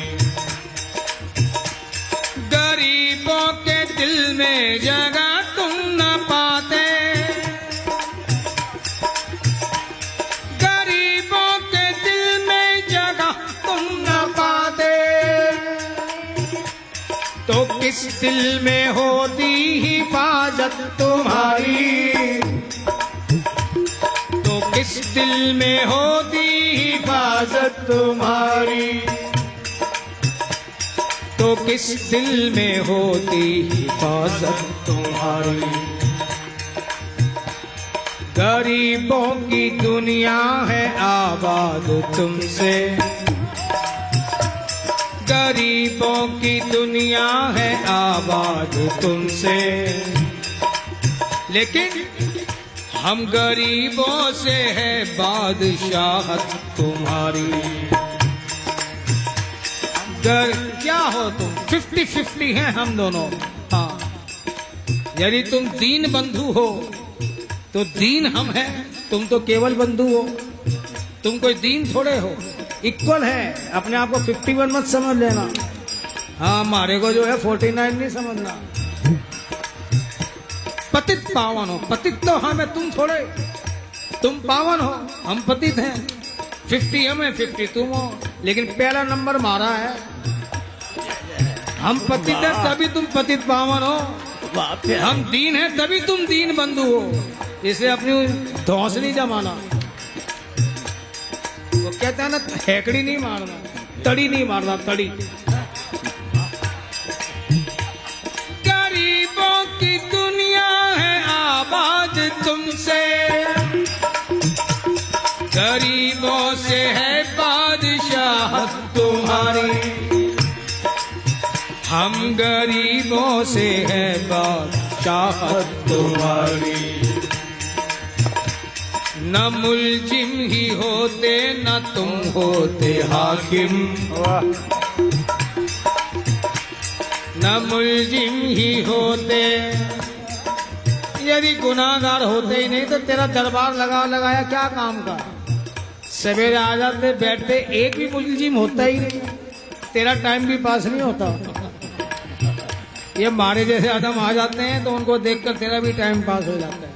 गरीबों के दिल में जगह तुम न पाते, गरीबों के दिल में जगह तुम न पाते, तो किस दिल में होती हिफाजत तुम्हारी। तो किस दिल में होती हिफाजत तुम्हारी। तो किस दिल में होती हिफाजत तुम्हारी। गरीबों की दुनिया है आबाद तुमसे, गरीबों की दुनिया है आबाद तुमसे, लेकिन हम गरीबों से है बादशाहत तुम्हारी। क्या हो तुम? 50-50 हैं हम दोनों। हाँ, यदि तुम दीन बंधु हो तो दीन हम हैं, तुम तो केवल बंधु हो, तुम कोई दीन थोड़े हो। इक्वल है, अपने आप को 51 मत समझ लेना। हाँ, हमारे को जो है 49 नहीं समझना। पतित पावन हो, पतित तो हमें, तुम थोड़े, तुम पावन हो, हम पतित हैं। 50 हमें, 50 तुम हो, लेकिन पहला नंबर हमारा है। हम पतित हैं तभी तुम पतित पावन हो, हम दीन हैं तभी तुम दीन बंधु हो। इसे अपनी धौंस नहीं जमाना। वो कहता है ना, हैकड़ी नहीं मारना, तड़ी नहीं मारना, तड़ी। गरीबों की दुनिया है आबाद तुमसे, गरीबों से है बादशाहत तुम्हारी। हम गरीबों से है बादशाहत तुम्हारी। न मुल्जिम ही होते न तुम होते हाकिम, न मुल्जिम ही होते। यदि गुनाहगार होते ही नहीं तो तेरा दरबार लगाया क्या काम का? सवेरे आ जाते, बैठते, एक भी मुल्जिम होता ही नहीं, तेरा टाइम भी पास नहीं होता। ये हमारे जैसे आदम आ जाते हैं तो उनको देखकर तेरा भी टाइम पास हो जाता है।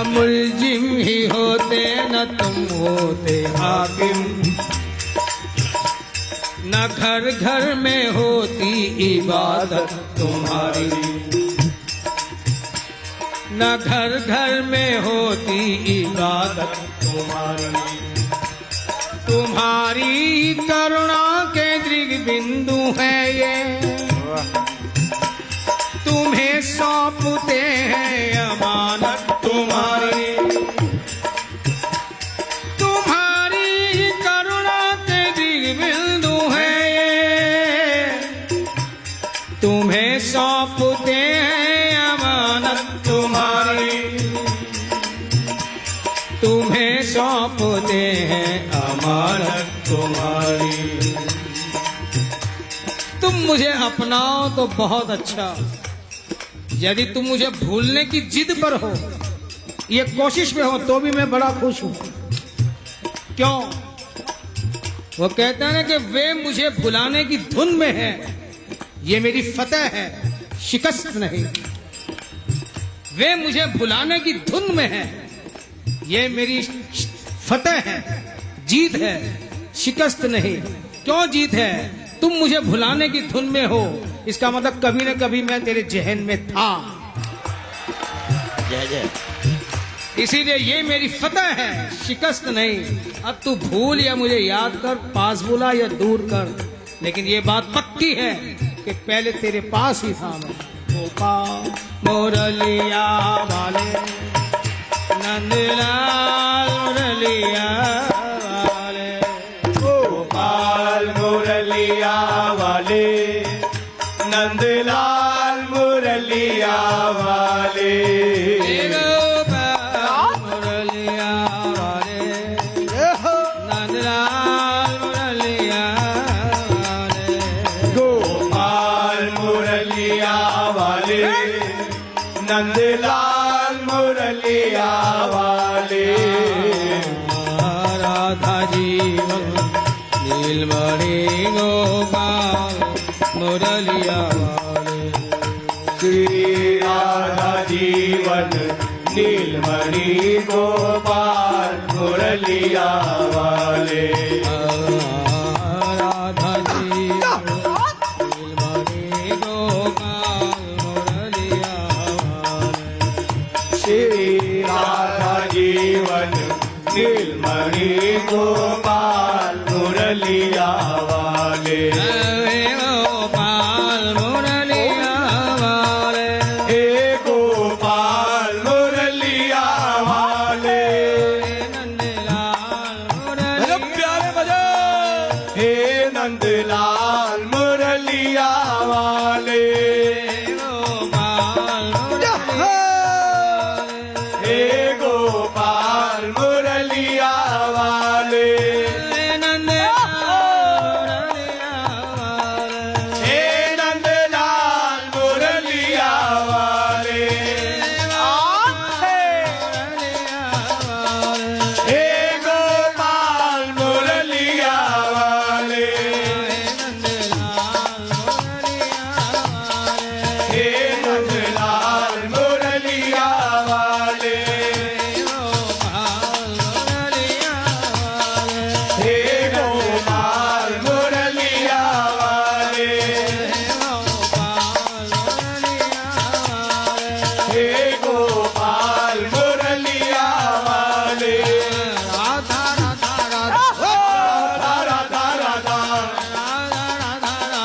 मुल्जिम ही होते न तुम होते हाकिम, न घर घर में होती इबादत तुम्हारी, न घर घर में होती इबादत तुम्हारी। तुम्हारी करुणा के दृग बिंदु है ये, तुम्हें सौंपते हैं अमानत तुम्हारी। तुम्हारी करुणा के दृग बिंदु है ये, तुम्हें सौंपते हैं अमानत तुम्हारी। मुझे अपनाओ तो बहुत अच्छा, यदि तुम मुझे भूलने की जिद पर हो, ये कोशिश में हो, तो भी मैं बड़ा खुश हूं। क्यों? वो कहते हैं ना कि वे मुझे भुलाने की धुन में है, ये मेरी फतेह है, शिकस्त नहीं। वे मुझे भुलाने की धुन में है, ये मेरी फतेह है, जीत है, शिकस्त नहीं। क्यों जीत है? तुम मुझे भुलाने की धुन में हो, इसका मतलब कभी न कभी मैं तेरे जहन में था। जय जय। इसीलिए ये मेरी फतेह है, शिकस्त नहीं। अब तू भूल या मुझे याद कर, पास बुला या दूर कर, लेकिन ये बात पक्की है कि पहले तेरे पास ही था मैं। गोपाल मुरलिया वाले, नंदलाल मुरलिया वाले, गोपाल मुरलिया वाले, नंदलाल मुरलिया वाले, नंदलाल मुरलिया वाले। राधा जीवन नीलमणि गोपाल मुरलिया वाले, श्री राधा जीवन नीलमणि गोपाल मुरलिया वाले। राधा जीवन नीलमणि गोपाल मुरलिया वाले, श्री राधा जीवन नीलमणि गोपाल मुरलिया वाले। गोपाल मुरलिया वाले, हे गोपाल मुरलिया वाले, नंदलाल बड़े प्यारे बजे। हे नंदलाल मुरलिया वाले, हे गोपाल मुरलिया वाले, हे नंदलाल मुरलिया वाले, हे गोपाल मुरलिया वाले, हे नंदलाल मुरलिया वाले, हे गोपाल मुरलिया वाले, हे गोपाल मुरलिया वाले। राधा राधा राधा, राधा राधा,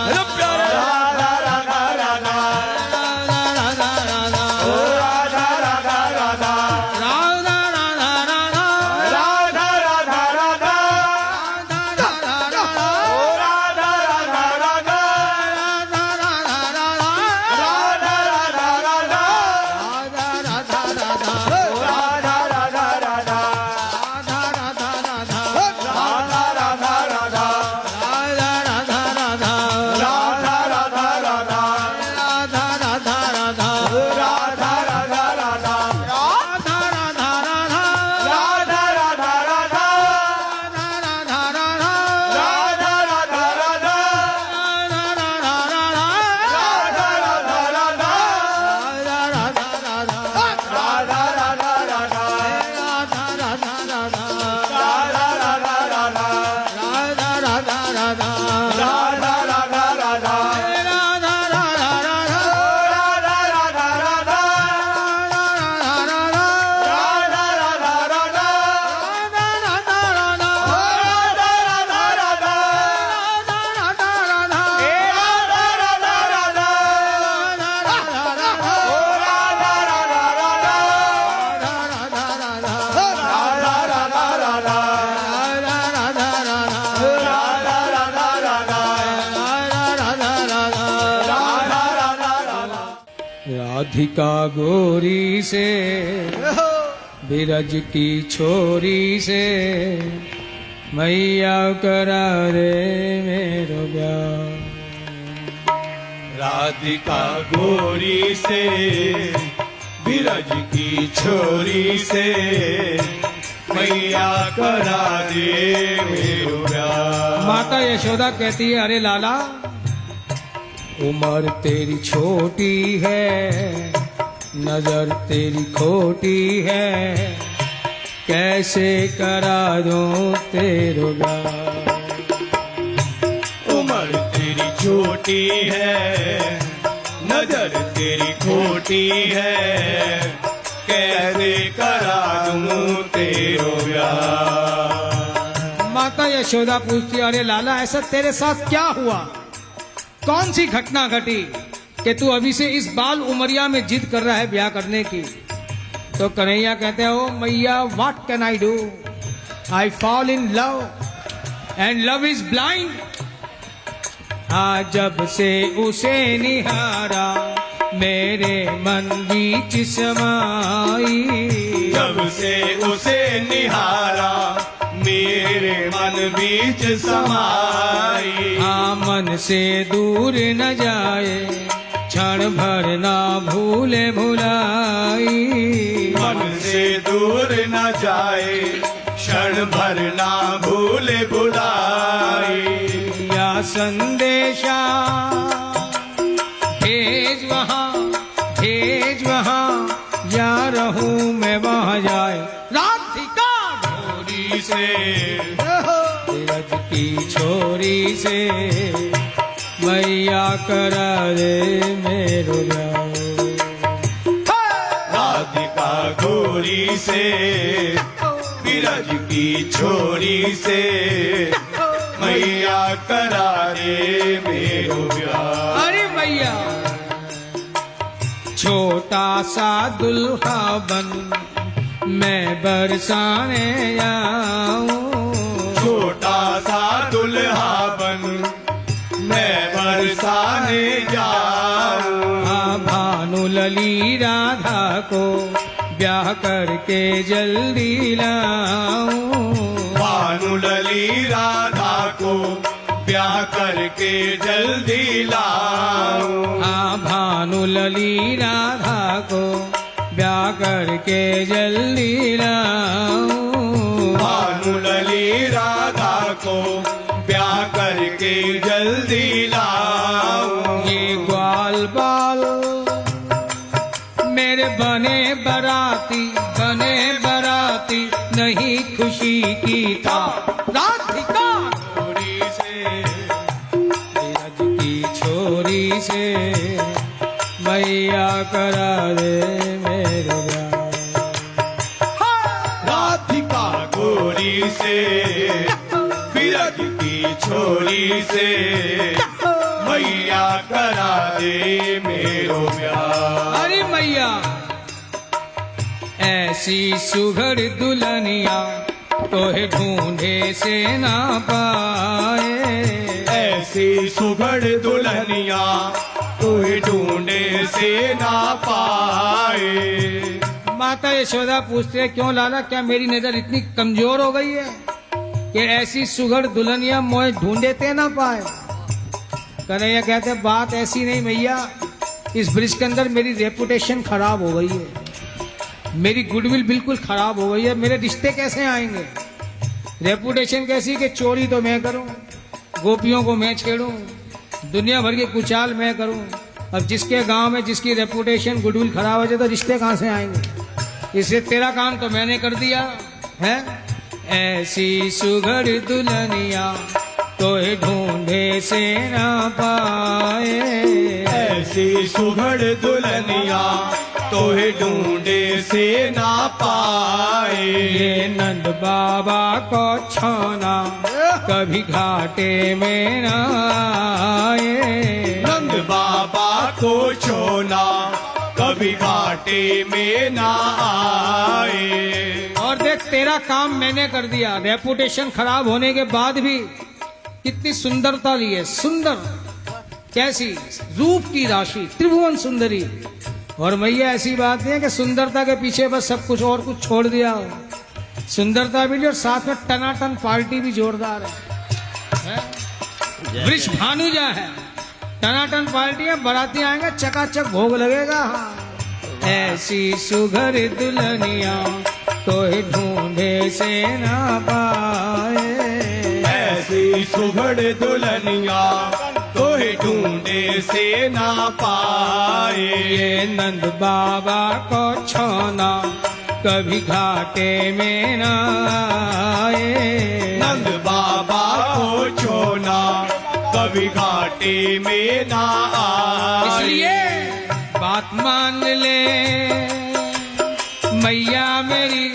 बड़े प्यारे। राधा राधा राधा, राधा राधा राधा, राधा राधा राधा, राधिका गोरी से, बिरज की छोरी से, मैया करा रे मेरो ब्याह। राधिका गोरी से बिरज की छोरी से मैया करा दे मेरो ब्याह। माता यशोदा कहती है, अरे लाला, उम्र तेरी छोटी है, नजर तेरी खोटी है, कैसे करा दूं तेरो ब्याह। उम्र तेरी छोटी है, नजर तेरी खोटी है, कैसे करा दूं तेरो ब्याह। माता यशोदा पूछती, अरे लाला, ऐसा तेरे साथ क्या हुआ? कौन सी घटना घटी कि तू अभी से इस बाल उमरिया में जिद कर रहा है ब्याह करने की? तो कन्हैया कहते हो, मैया, what can I do? I fall in love and love is blind. जब से उसे निहारा मेरे मन बीच समाई। जब से उसे निहारा मेरे मन बीच समाई। मन से दूर न जाए, क्षण भर ना भूले भुलाई। मन से दूर न जाए, क्षण भर ना भूले भुलाई। या संदेशा भेज वहाँ, या रहूं मैं वहाँ जाए। राधिका गोरी से बिरज की छोरी से मैया करा दे मेरो ब्याह। राधिका गोरी से बिरज की छोरी से मैया करा दे मेरो ब्याह। अरे मैया, छोटा सा दुल्हा बन मैं बरसाने आऊं। छोटा सा दुल्हा बन मैं बरसाने जाऊं। भानु लली राधा को ब्याह करके जल्दी लाऊं। भानु लली राधा को ब्याह करके जल्दी लाऊं। भानु लली राधा को ब्याह करके जल्दी लाऊं। भानु लली राधा को ब्याह करके जल्दी लाऊं। ये ग्वाल बाल मेरे बने बराती नहीं खुशी की था। राधिका गोरी से बिरज की छोरी से मैया करा दे मेरे ब्याह। राधिका गोरी से बिरज की छोरी से मैया करा दे मेरो ब्याह। अरे मैया, ऐसी सुघड़ दुल्हनिया तोहे ढूंढे से ना पाए। ऐसी सुघड़ दुल्हनिया तोहे ढूंढे से ना पाए। माता यशोदा पूछते हैं, क्यों लाला, क्या मेरी नजर इतनी कमजोर हो गई है कि ऐसी सुघड़ दुल्हनिया मोए ढूंढे ना पाए? कन्हैया कहते, बात ऐसी नहीं मैया, इस ब्रिज के अंदर मेरी रेपुटेशन खराब हो गई है, मेरी गुडविल बिल्कुल खराब हो गई है। मेरे रिश्ते कैसे आएंगे? रेपुटेशन कैसी कि चोरी तो मैं करूं, गोपियों को मैं छेड़ूं, दुनिया भर की कुचाल मैं करूं। अब जिसके गांव में जिसकी रेपुटेशन गुडविल खराब हो जाए तो रिश्ते कहां से आएंगे? इससे तेरा काम तो मैंने कर दिया है। ऐसी सुघड़ दुल्हनिया तोहे ढूंढे से ना पाए। ऐसी सुघड़ दुल्हनिया तोहे ढूंढे से ना पाए। ये नंद बाबा को छोना कभी घाटे में ना आए। नंद बाबा को छोना कभी घाटे में ना आए। और देख, तेरा काम मैंने कर दिया। रेपुटेशन खराब होने के बाद भी कितनी सुंदरता ली है। सुंदर कैसी, रूप की राशि, त्रिभुवन सुंदरी। और मैया, ऐसी बात नहीं है कि सुंदरता के पीछे बस सब कुछ और कुछ छोड़ दिया हो। सुंदरता भी और साथ में टनाटन पार्टी भी जोरदार है। वृष भानुजा है, टनाटन पार्टी है, बाराती आएंगे, चकाचक भोग लगेगा। हाँ। ऐसी सुघर दुल्हनिया तो ढूंढे से ना पाए, ऐसी सुघड़ दुल्हनिया तो ढूंढे से ना पाए। ये नंद बाबा को छोना कभी घाटे में ना आए, नंद बाबा को छोना कभी घाटे में ना आए। इसलिए बात मान ले मैया मेरी,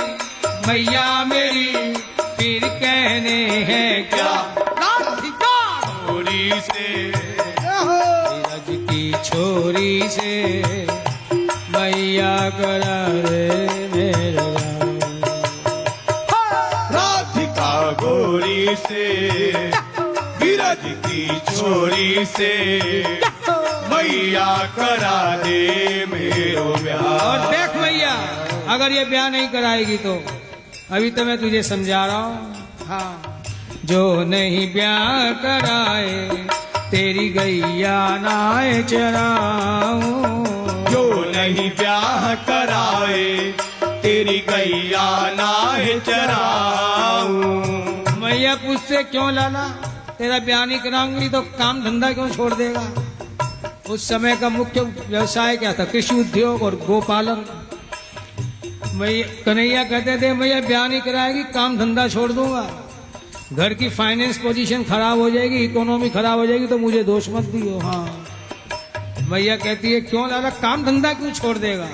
मैया मेरी, फिर कहने हैं क्या छोरी से, रज की छोरी से मैया करा रे मेरा राधिका गोरी से, विरज की छोरी से मैया करा दे मेरो ब्याह। और देख मैया, अगर ये ब्याह नहीं कराएगी तो अभी तो मैं तुझे समझा रहा हूँ। हाँ, जो नहीं ब्याह कराए तेरी गैया नाय चराऊं, जो नहीं ब्याह कराए तेरी गैया नाय चराऊं। मैया पूछते क्यों लाला, तेरा ब्याह नहीं कराऊंगी तो काम धंधा क्यों छोड़ देगा। उस समय का मुख्य व्यवसाय क्या था, कृषि उद्योग और गोपालन। मैया कन्हैया कहते थे मैया ब्याह नहीं कराएगी, काम धंधा छोड़ दूंगा, घर की फाइनेंस पोजीशन खराब हो जाएगी, इकोनॉमी खराब हो जाएगी, तो मुझे दोष मत दियो। हाँ, मैया कहती है क्यों लाला, काम धंधा क्यों छोड़ देगा।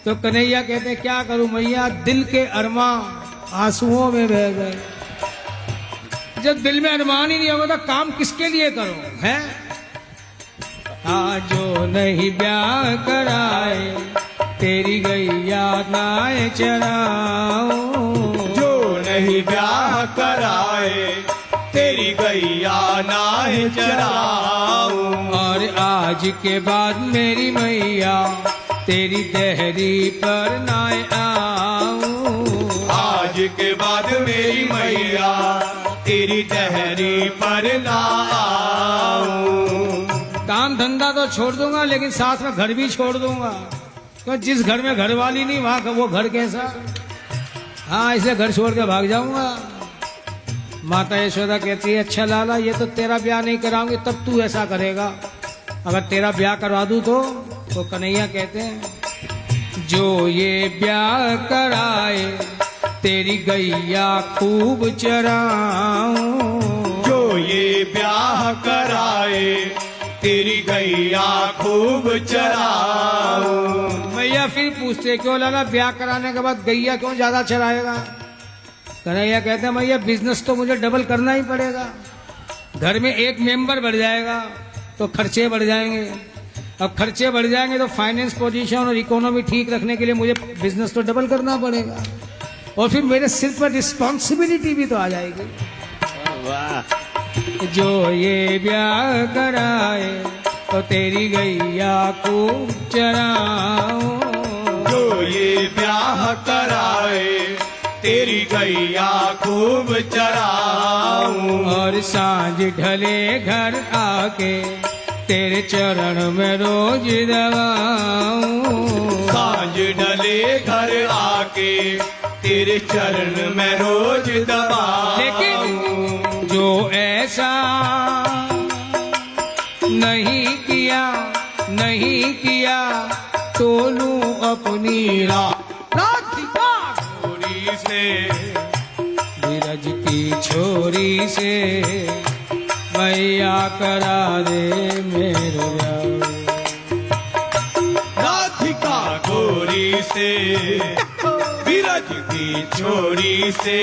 तो कन्हैया कहते हैं क्या करूं मैया, दिल के अरमां आंसुओं में बह गए। जब दिल में अरमान ही नहीं होगा तो काम किसके लिए करो है। जो नहीं ब्याह कराए तेरी गैया नाय चराऊं, जो नहीं ब्याह कराए तेरी गैया नाय चराऊं। और आज के बाद मेरी मैया तेरी देहरी पर नाय आऊं, आज के बाद मेरी मैया तेरी देहरी पर ना आऊं। काम धंधा तो छोड़ दूंगा लेकिन साथ में घर भी छोड़ दूंगा, तो जिस घर में घर वाली नहीं वहां का वो घर कैसा। हाँ, इसलिए घर छोड़ के भाग जाऊंगा। माता यशोदा कहती है अच्छा लाला, ये तो तेरा ब्याह नहीं कराऊंगी तब तू ऐसा करेगा, अगर तेरा ब्याह करवा दूं तो कन्हैया कहते हैं जो ये ब्याह कराए तेरी गैया खूब चराऊं, जो ये ब्याह कराए तेरी गैया खूब चराऊं। मैया फिर पूछते क्यों लाला, ब्याह कराने के बाद गैया क्यों ज्यादा चराएगा। कन्हैया कहते हैं मैया बिजनेस तो मुझे डबल करना ही पड़ेगा, घर में एक मेंबर बढ़ जाएगा तो खर्चे बढ़ जाएंगे, अब खर्चे बढ़ जाएंगे तो फाइनेंस पोजीशन और इकोनॉमी ठीक रखने के लिए मुझे बिजनेस तो डबल करना पड़ेगा, और फिर मेरे सिर पर रिस्पॉन्सिबिलिटी भी तो आ जाएगी। वाह। जो ये ब्याह कराए तो तेरी गैया खूब चराऊं, जो ये ब्याह कराए तेरी गैया खूब चराऊं। और सांझ ढले घर आके तेरे चरण में रोज दबाऊं, सांझ डले घर आके तेरे चरण में रोज दबाऊं। लेकिन जो ऐसा नहीं किया तो लूं अपनी राधिका छोरी से, धीरज की छोरी से मैया करा दे मेरो ब्याह। राधिका गोरी से, विरज की छोरी से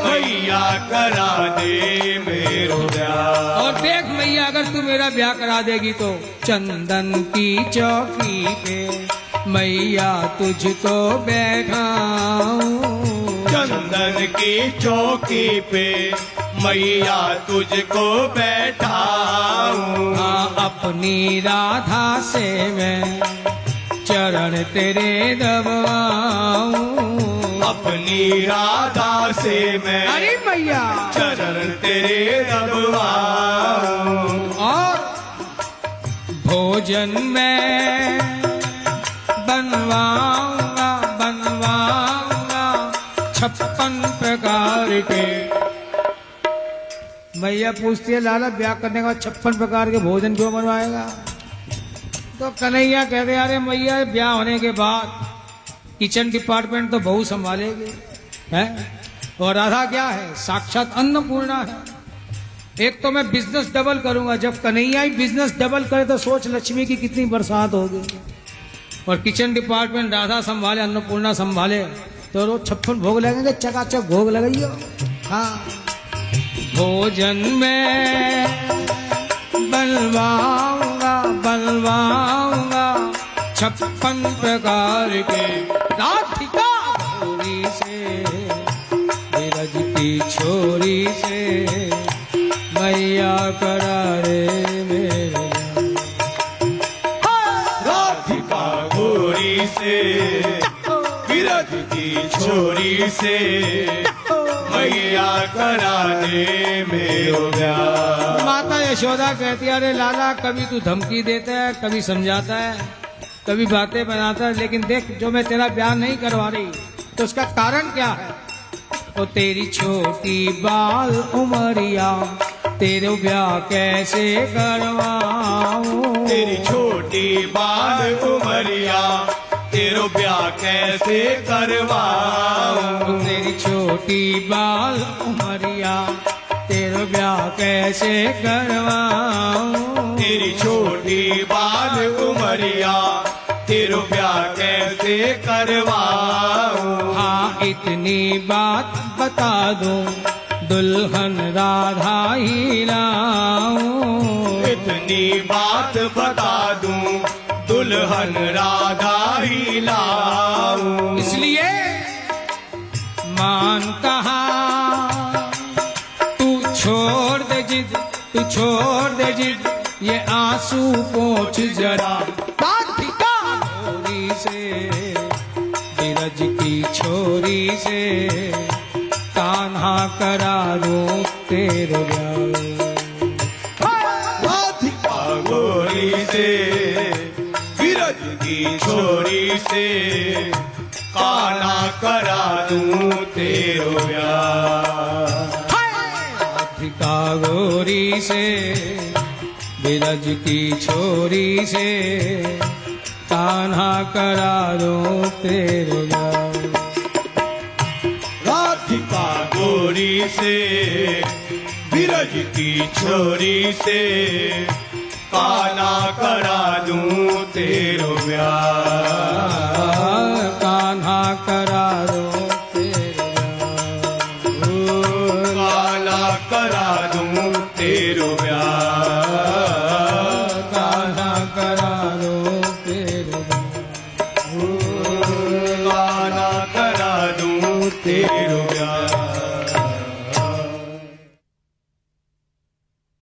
मैया करा दे मेरो ब्याह। और देख मैया, अगर तू मेरा ब्याह करा देगी तो चंदन की चौकी पे मैया तुझको बैठाऊं, चंदन की चौकी पे मैया तुझको बैठाऊं। हाँ, अपनी राधा से मैं चरण तेरे दबाऊं, अपनी राधा से मैं अरे मैया चरण तेरे दबाऊं। और भोजन में बनवाऊंगा 56 प्रकार के। मैया पूछती है लाला ब्याह करने के बाद 56 प्रकार के भोजन क्यों बनवाएगा? तो कन्हैया कहते अरे मैया ब्याह होने के बाद किचन डिपार्टमेंट तो बहू संभालेगी है, और राधा क्या है? साक्षात अन्नपूर्णा है। एक तो मैं बिजनेस डबल करूंगा, जब कन्हैया ही बिजनेस डबल करे तो सोच लक्ष्मी की कितनी बरसात होगी। और किचन डिपार्टमेंट राधा संभाले, अन्नपूर्णा संभाले, तो रोज 56 भोग लगेंगे, चकाचक भोग लगाइयो। हाँ, भोजन में बनवाऊंगा 56 प्रकार के। राधिका गौरी से विरज की छोरी से मैया करारे मेरे। राधिका गोरी से विरज की छोरी से मैया करा दे मेरो ब्याह। माता यशोदा कहती है अरे लाला कभी तू धमकी देता है, कभी समझाता है, कभी बातें बनाता है, लेकिन देख जो मैं तेरा ब्याह नहीं करवा रही तो उसका कारण क्या है? तो तेरी छोटी बाल उमरिया तेरे ब्याह कैसे करवाऊं? तेरी छोटी बाल उमरिया तेरो ब्याह कैसे करवाऊं? तेरी छोटी बाल उमरिया तेरे ब्याह कैसे करवाऊं? तेरी छोटी बाल उमरिया तेरो ब्याह कैसे करवाऊं? हाँ इतनी बात बता दूं दुल्हन राधा ही लाऊं। इतनी बात बता दूं दुल्हन राधा ही लाऊं। इसलिए मान कहा तू छोड़ दे जिद, तू छोड़ दे जिद, ये आंसू पोंछ जरा। राधिका गौरी से विरज की छोरी से कान्हा करा दूं तेरे ब्याह। राधिका गोरी से विरज की छोरी से कान्हा करा दूं तेरो ब्याह। राधिका गोरी से विरज की छोरी से कान्हा करा दूं तेरे ब्याह। राधिका गोरी से विरज की छोरी से कान्हा करा दूं तेरो ब्याह।